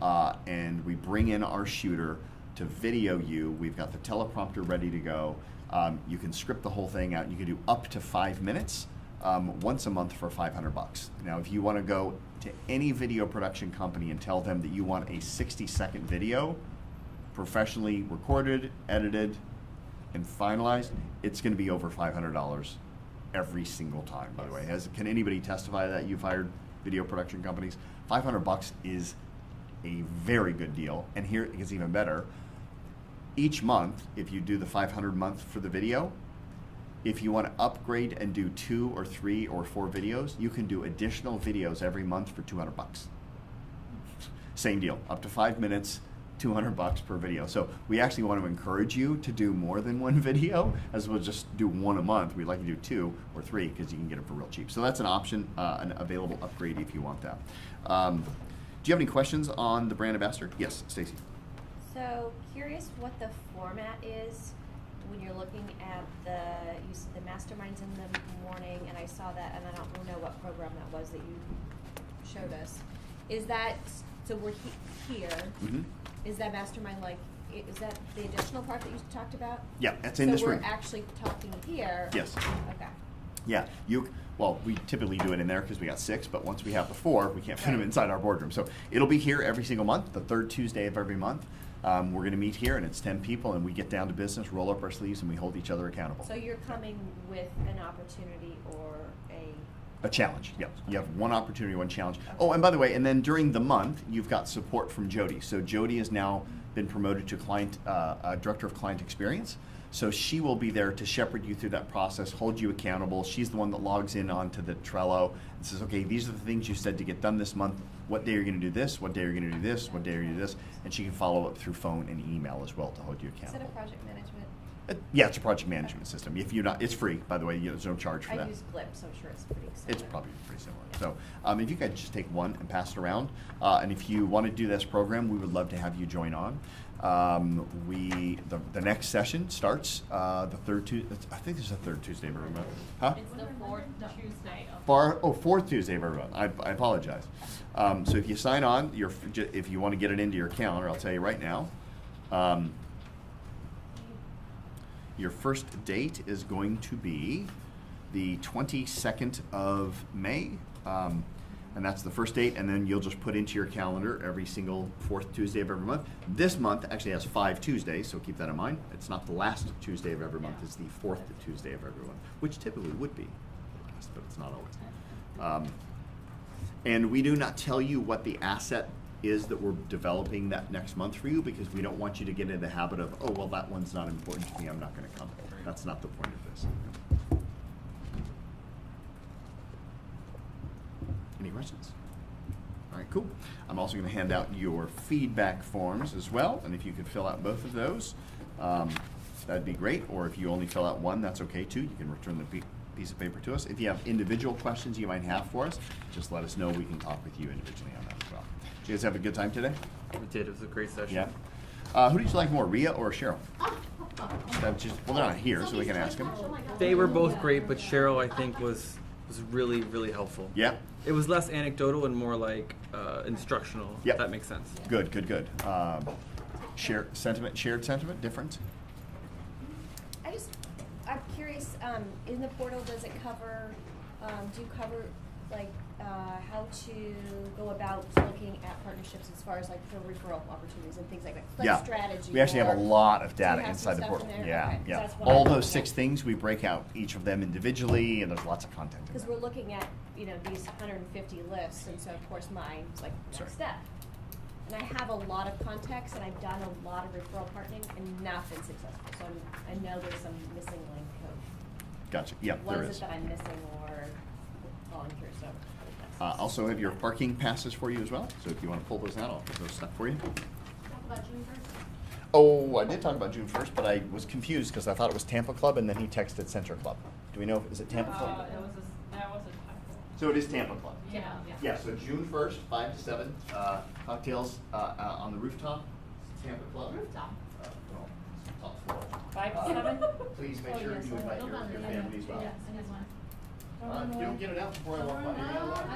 and we bring in our shooter to video you. We've got the teleprompter ready to go. You can script the whole thing out. You can do up to 5 minutes once a month for $500. Now, if you want to go to any video production company and tell them that you want a 60-second video, professionally recorded, edited, and finalized, it's going to be over $500 every single time, by the way. Can anybody testify that you've hired video production companies? $500 is a very good deal. And here it gets even better. Each month, if you do the $500 month for the video, if you want to upgrade and do 2 or 3 or 4 videos, you can do additional videos every month for $200. Same deal, up to 5 minutes, $200 per video. So we actually want to encourage you to do more than 1 video, as we'll just do 1 a month. We'd like you to do 2 or 3 because you can get it for real cheap. So that's an option, an available upgrade if you want that. Do you have any questions on the brand ambassador? Yes, Stacy. So curious what the format is when you're looking at you said the masterminds in the morning, and I saw that, and I don't know what program that was that you showed us. Is that, so we're here, Mm-hmm. Is that mastermind is that the additional part that you talked about? Yeah, that's in this room. So we're actually talking here? Yes. Okay. Yeah, well, we typically do it in there because we got 6, but once we have the 4, we can't fit them inside our boardroom. So it'll be here every single month, the 3rd Tuesday of every month. We're going to meet here, and it's 10 people, and we get down to business, roll up our sleeves, and we hold each other accountable. So you're coming with an opportunity or A challenge, yeah. You have one opportunity, one challenge. Oh, and by the way, and then during the month, you've got support from Jody. So Jody has now been promoted to Director of Client Experience. So she will be there to shepherd you through that process, hold you accountable. She's the one that logs in onto the Trello and says, okay, these are the things you said to get done this month. What day are you going to do this? What day are you going to do this? What day are you going to do this? And she can follow up through phone and email as well to hold you accountable. Is it a project management? Yeah, it's a project management system. If you're not, it's free, by the way. There's no charge for I that. use Glip, so I'm sure it's pretty similar. It's probably pretty similar. So if you could just take one and pass it around, and if you want to do this program, we would love to have you join on. The next session starts the 3rd Tuesday. I think there's a 3rd Tuesday of every month. Huh? It's the 4th Tuesday of. 4th Tuesday of every month. I apologize. So if you sign on, if you want to get it into your calendar, I'll tell you right now. Your first date is going to be the 22nd of May, and that's the first date, and then you'll just put into your calendar every single 4th Tuesday of every month. This month actually has 5 Tuesdays, so keep that in mind. It's not the last Tuesday of every month, it's the 4th Tuesday of every month, which typically would be, but it's not always. And we do not tell you what the asset is that we're developing that next month for you, because we don't want you to get into the habit of, oh, well, that one's not important to me, I'm not going to come. That's not the point of this. Any questions? All right, cool. I'm also going to hand out your feedback forms as well, and if you could fill out both of those, that'd be great. Or if you only fill out one, that's okay too. You can return the piece of paper to us. If you have individual questions you might have for us, just let us know. We can talk with you individually on that as well. Did you guys have a good time today? We did. It was a great session. Yeah. Who did you like more, Rhea or Cheryl? Well, they're not here, so we can ask them. They were both great, but Cheryl, I think, was really, really helpful. Yeah. It was less anecdotal and more like instructional. Yep. If that makes sense. Good. Shared sentiment, different? I'm curious, in the portal, does it cover, do you cover like how to go about looking at partnerships as far as like for referral opportunities and things like that? Like strategy. We actually have a lot of data have inside some the stuff portal. in there? Yeah, Okay, yeah. that's what All I'm those looking 6 at. things, we break out each of them individually, and there's lots of content in Because there. we're looking at, these 150 lists, and so of course mine's like next step. And I have a lot of contacts, and I've done a lot of referral partnering and not been successful. So I know there's some missing link of Gotcha. Yeah, what there is is. it that I'm missing or falling through. So Also have your parking passes for you as well. So if you want to pull those out, I'll put those stuck for you. Talk about June 1st. Oh, I did talk about June 1st, but I was confused because I thought it was Tampa Club, and then he texted Center Club. Do we know, is it Tampa Club? That was a typo. So it is Tampa Club. Yeah. Yeah, so June 1st, 5 to 7, cocktails on the rooftop, Tampa Club. Rooftop. Well, top floor. 5 to 7? Please make sure you invite your family as well. Yes, I need one. You don't get it out before I walk by. I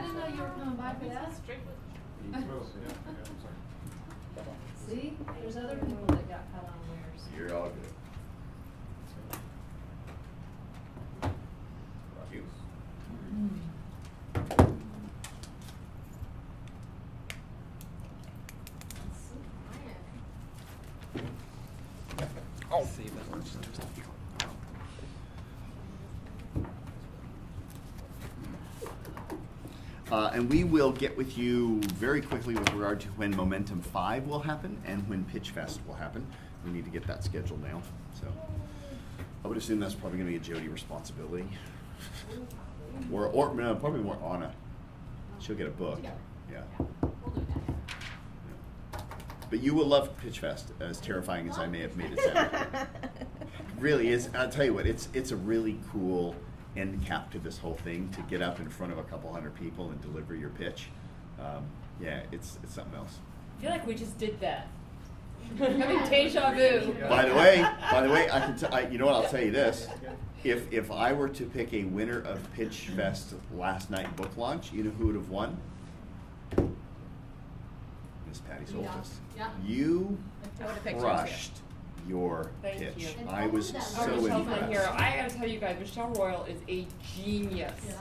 didn't know you were coming by for that. See, there's other people that got cut unawares. You're all good. Rock you. Oh. Save that one. And we will get with you very quickly with regard to when Momentum 5 will happen and when Pitch Fest will happen. We need to get that scheduled now. So I would assume that's probably going to be a Jody responsibility. or no, probably more Anna. She'll get a book. Yeah. But you will love Pitch Fest, as terrifying as I may have made it sound. Really is. I'll tell you what, it's a really cool end cap to this whole thing, to get up in front of a couple hundred people and deliver your pitch. Yeah, it's something else. I feel like we just did that. Deja vu. By the way, I can you know what? I'll tell you this: if I were to pick a winner of Pitch Fest last night book launch, you know who would have won? Miss Patty Soltis. Yeah. You I would've picked her, too. crushed your Thank pitch. you. And I all was of that so Oh, Michelle's my impressed. hero. I gotta tell you guys, Michelle Royal is a genius. Yeah.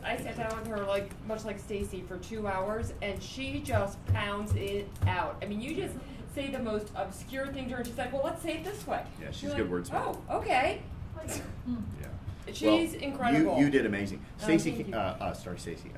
I sat down with her like much like Stacy for 2 hours, and she just pounds it out. I mean, you just say the most obscure thing to her, and she's like, "Well, let's say it this way." Yeah, she's You're a good like, wordsmith. Oh, okay. Yeah. She's incredible. You did amazing. Stacy, thank you. sorry, Stacy.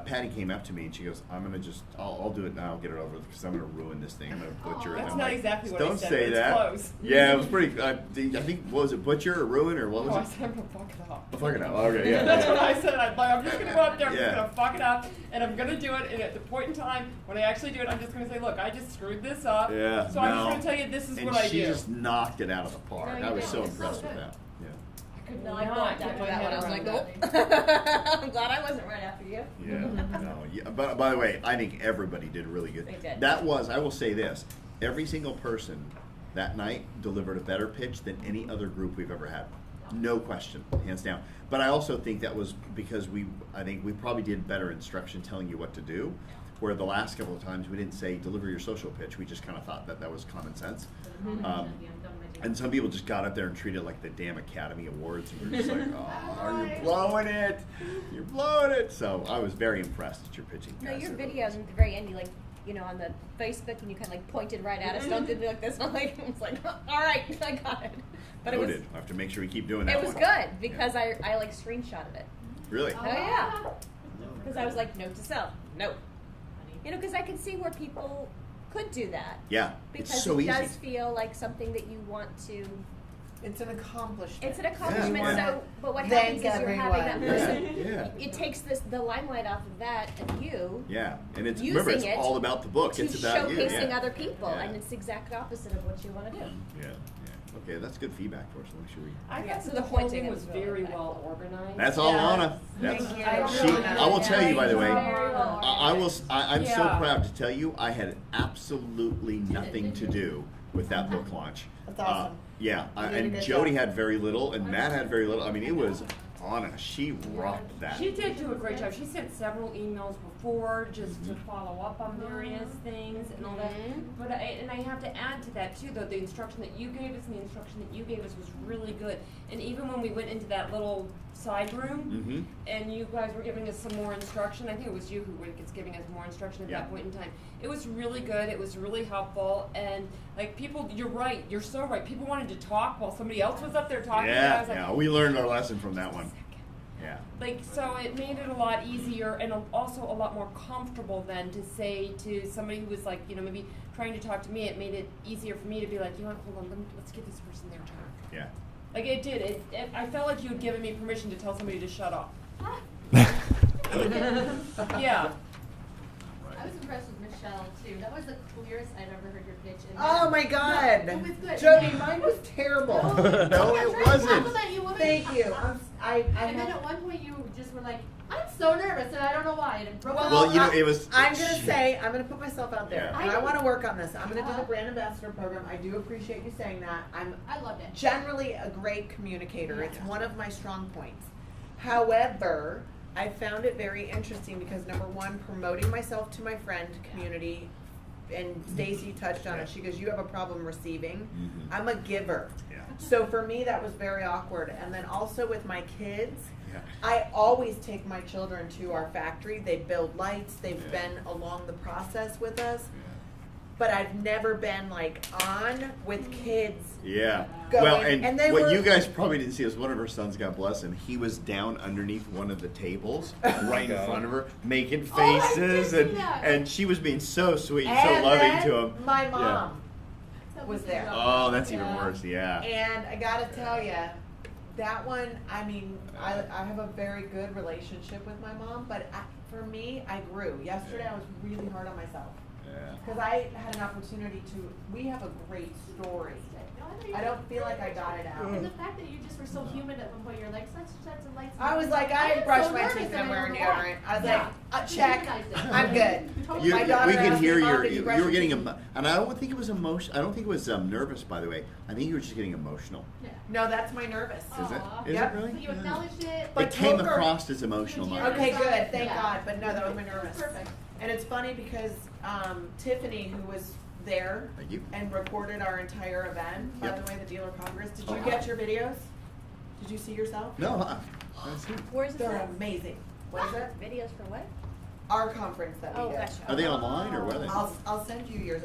Patty came up to me and she goes, "I'm gonna I'll do it now. I'll get it over with because I'm gonna ruin this thing. I'm gonna butcher it." That's And I'm not like, exactly what I Don't said, say but it's that. close. Yeah, it was pretty. I think what was it, butcher or ruin or what Oh, I was said I'm gonna fuck it up. it? Fuck it up. Okay, yeah. That's what I said. I'm just gonna go up there, I'm Yeah. just gonna fuck it up, and I'm gonna do it. And at the point in time when I actually do it, I'm just gonna say, "Look, I just screwed this up. Yeah, So I'm no. just gonna tell you this is And what I she do." just knocked it out of the park. No, you I was did. so It's so impressed with good. that. Yeah. I could No, I not thought get my that head one. I was around like, that. oh. I'm glad I wasn't right after you. Yeah, no. Yeah, but by the way, I think everybody did really good. They did. That was, I will say this: every single person that night delivered a better pitch than any other group we've ever had, no question, hands down. But I also think that was because I think we probably did better instruction telling you what to do. Where the last couple of times we didn't say deliver your social pitch, we just kind of thought that was common sense. And some people just got up there and treated it like the damn Academy Awards, and we were just like, "Oh, you're blowing it! You're blowing it!" So I was very impressed at your pitching. No, guys. your videos at the very end, you like, you know, on the Facebook, and you kind of like pointed right at us. Don't do me like this. And I'm like, it's like, all right, I got it. But it was, Noted. I have to make sure we keep doing that. it was one. good because I like screenshotted it. Really? Oh yeah. Because I was like, note to self, no. You know, because I could see where people could do that. Yeah. Because it's so it easy. does feel like something that you want to. It's an accomplishment. It's an accomplishment. Yeah. So, but what Thank happens is you're having that everyone. person. Yeah. It takes the limelight off of that and you. Yeah, and it's Using remember it's it all about the book. To It's about you. showcasing Yeah. other people, Yeah. and it's the exact opposite of what you want to do. Yeah. Okay, that's good feedback for us. Make sure we. I Yeah, thought so the the whole pointing thing it was was really very good. well organized. That's all Yeah. Lana. That's Thank you. I will tell you, by the way, Very well I will. I'm so Yeah. proud to tell you, I had absolutely nothing to do with that book launch. That's awesome. Yeah, You did a and good Jody job. had very little, and Matt had very little. I mean, it was Anna. She rocked that. She did do a great job. She sent several emails before just to follow up on various things and all that. But I have to add to that too, though, the instruction that you gave us and the instruction that you gave us was really good. And even when we went into that little side room and you guys were giving us some more instruction, I think it was you who was giving us more instruction at Yeah. that point in time. It was really good. It was really helpful. And like people, you're right. You're so right. People wanted to talk while somebody else was up there talking. And I Yeah, was like, yeah, we learned our lesson from that one. Yeah. like, so it made it a lot easier and also a lot more comfortable then to say to somebody who was like, you know, maybe trying to talk to me, it made it easier for me to be like, you know what, hold on, let's give this person their time. Yeah. Like it did, I felt like you had given me permission to tell somebody to shut up. Yeah. I was impressed with Michelle too. That was the clearest I've ever heard your pitch. And Oh my God. It was good. Jody, mine was terrible. No, it wasn't. Thank you. I And then at one point you just were like, I'm so nervous and I don't know why. And it broke Well, Well, you know, it was. I'm gonna say, I'm gonna put myself out there, Yeah. and I want to work on this. I'm gonna do the brand ambassador program. I do appreciate you saying that. I loved it. Generally a great communicator. It's one of my strong points. However, I found it very interesting because number one, promoting myself to my friend community, and Stacy touched on it. She goes, "You have a problem receiving." I'm a giver. Yeah. So for me, that was very awkward. And then also with my kids, Yeah. I always take my children to our factory. They build lights. They've Yeah. been along the process with us. But I've never been like on with kids. Yeah. Going- Well, and, and they what were- you guys probably didn't see is one of her sons, God bless him, he was down underneath one of the tables, right in front of her, making faces, did see that. and she was being so sweet, and And so loving then to him. my Yeah. mom was there. Oh, that's even worse. Yeah. And I gotta tell you, that one, I mean, I have a very good relationship with my mom, but for me, I grew. Yesterday, I was really hard on myself. Yeah. Because I had an opportunity we have a great story. I don't feel like I got it out. And the fact that you just were so humid at one point, you're like, such and lights. I was like, I am brushed so my nervous teeth and I'm I wearing don't know deodorant. why. I was Yeah. like, check, Humanized it. I'm good. Totally. My daughter we can asked hear me, "Mom, your, did you brush were your getting, teeth?" and I don't think it was emotional. I don't think it was nervous, by the way. I think you were just getting emotional. Yeah. No, that's my nervous. Is it? Aw. Is Yep. it really? But you acknowledged it. But It came Topher- across as emotional, Mark. Okay, good, thank Yeah. God. But no, that was my nervous. Perfect. And it's funny because Tiffany, who was there Thank you. and recorded our entire event. By Yep. the way, the Dealer Congress. Did you get your videos? Did you see yourself? No, I haven't seen it. Where's this They're at? amazing. What is it? Videos for what? Our conference that we Oh, did. gotcha. Are they online or what are they? I'll send you yours.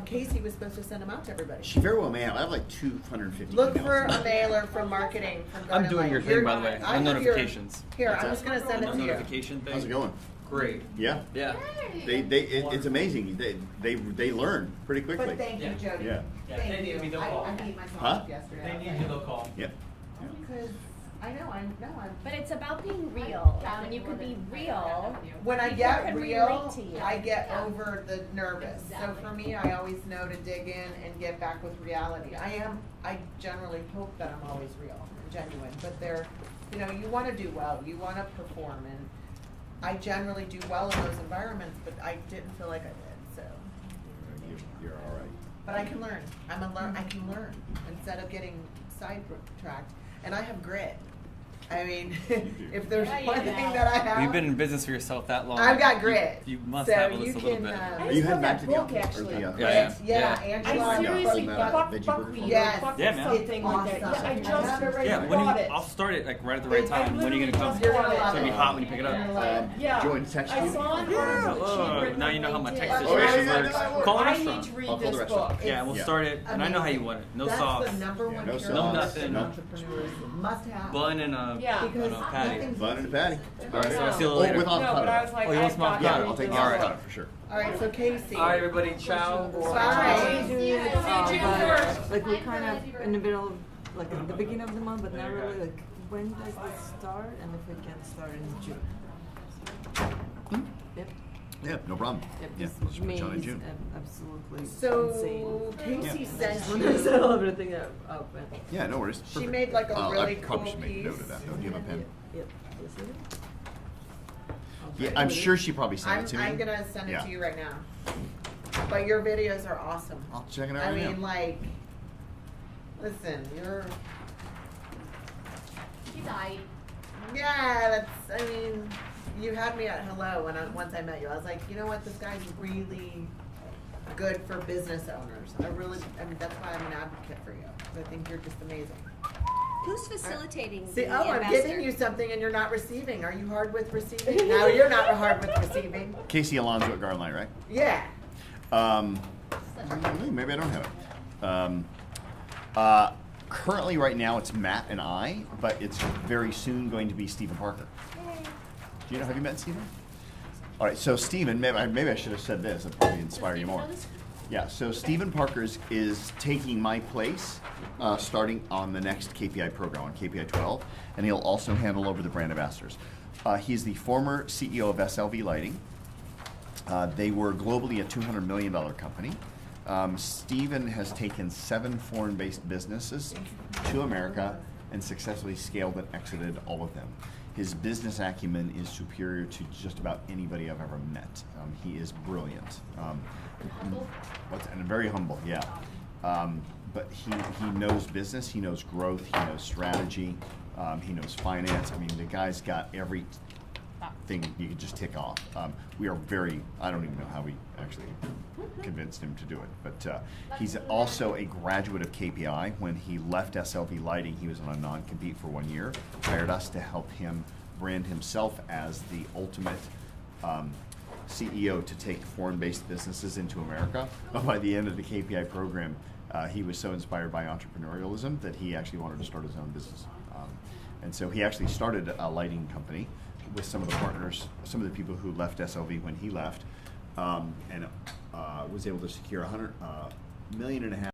Casey was supposed to send them out to everybody. She very well may have. I have like 250 Look emails. for a mailer from marketing. From I'm Garden doing Light. your thing, You're- by the way. I No have your- notifications. Here, What's I'm that? just gonna send it No to you. notification thing. How's it going? Great. Yeah. Yeah. It's amazing. They learn pretty quickly. But thank you, Jody. Yeah. Thank you. I beat myself Huh? up yesterday. they'll call. Yep. Because I know. But it's about being real. When you can be real. When I people get can real, relate to you. I get Yeah. over the nervous. So for me, I always know to dig in and get back with reality. I generally hope that I'm always real and genuine, but you want to do well, you want to perform, and I generally do well in those environments, but I didn't feel like I did, so. You're all right. But I can learn. I can learn instead of getting sidetracked, and I have grit. I mean, if there's Yeah, you one do. thing that I have, You've been in business for yourself that long. I've got grit. You must So have at you least a little can, bit. Are you heading back to the book, office? actually. Or the, Yeah. Yeah, I Angela. seriously, Yeah. buck Veggie buck burger. wheat, Yes. buck Yeah, man. something like that. Awesome. Yeah, I I just have it right Yeah, now. when bought it. I'll start it like right at the right time. When are you gonna come? You're gonna It's love gonna be it. hot when you pick it up. Yeah. Join text I you? saw it Yeah. on Oh, now you know how my text Oh, situation yeah, works. yeah. Call a I restaurant. need to read I'll call the this restaurant. book. Yeah, we'll start it, and I know how you want it. No That's sauce, the number one no characteristic sauce, nothing. no. entrepreneurs must have. bun and a, Yeah. I don't know, patty. nothing's Bun and a patty. All right, so I'll see you Oh, later. with No, but I avocado. was like, Oh, you want I've some got avocado? to I'll take read the All this right. avocado book. for sure. All right, so Casey. All right, everybody, ciao. Bye. Like we're kind of in the middle, like at the beginning of the month, but not really. Like when does this start? And if we can start in June. Yep. Yeah, no problem. Yep. Yeah, This we'll May switch on in is June. absolutely So insane. Casey Yeah. sent When I set you. everything up. Yeah, no worries. She Perfect. made like a really I cool probably should make a note piece. of that though. Do you have a pen? Yep. This is it. Yeah, I'm sure she probably sent it to me. I'm gonna send it Yeah. to you right now. But your videos are awesome. I'll check it out I right mean, now. like, listen, He's aight. yeah, I mean, you had me at hello once I met you. I was like, you know what, this guy's really good for business owners. I mean, that's why I'm an advocate for you. I think you're just amazing. Who's facilitating See, the I'm ambassador? giving you something and you're not receiving. Are you hard with receiving? No, you're not hard with receiving. Casey Alonso at Garland Light, right? Yeah. Maybe I don't have it. Currently, right now, it's Matt and I, but it's very soon going to be Stephen Parker. Do you know? Have you met Stephen? All right, so Stephen, maybe I should have said this. It'd probably inspire you more. Yeah, so Stephen Parker is taking my place starting on the next KPI program, on KPI 12, and he'll also handle over the brand ambassadors. He's the former CEO of SLV Lighting. They were globally a $200 million company. Stephen has taken 7 foreign-based businesses to America and successfully scaled and exited all of them. His business acumen is superior to just about anybody I've ever met. He is brilliant. And very humble, yeah. But he knows business, he knows growth, he knows strategy, he knows finance. I mean, the guy's got every thing you could just tick off. We are I don't even know how we actually convinced him to do it, but he's also a graduate of KPI. When he left SLV Lighting, he was on a non-compete for 1 year, hired us to help him brand himself as the ultimate CEO to take foreign-based businesses into America. But by the end of the KPI program, he was so inspired by entrepreneurialism that he actually wanted to start his own business. And so he actually started a lighting company with some of the partners, some of the people who left SLV when he left, and was able to secure $100.5 million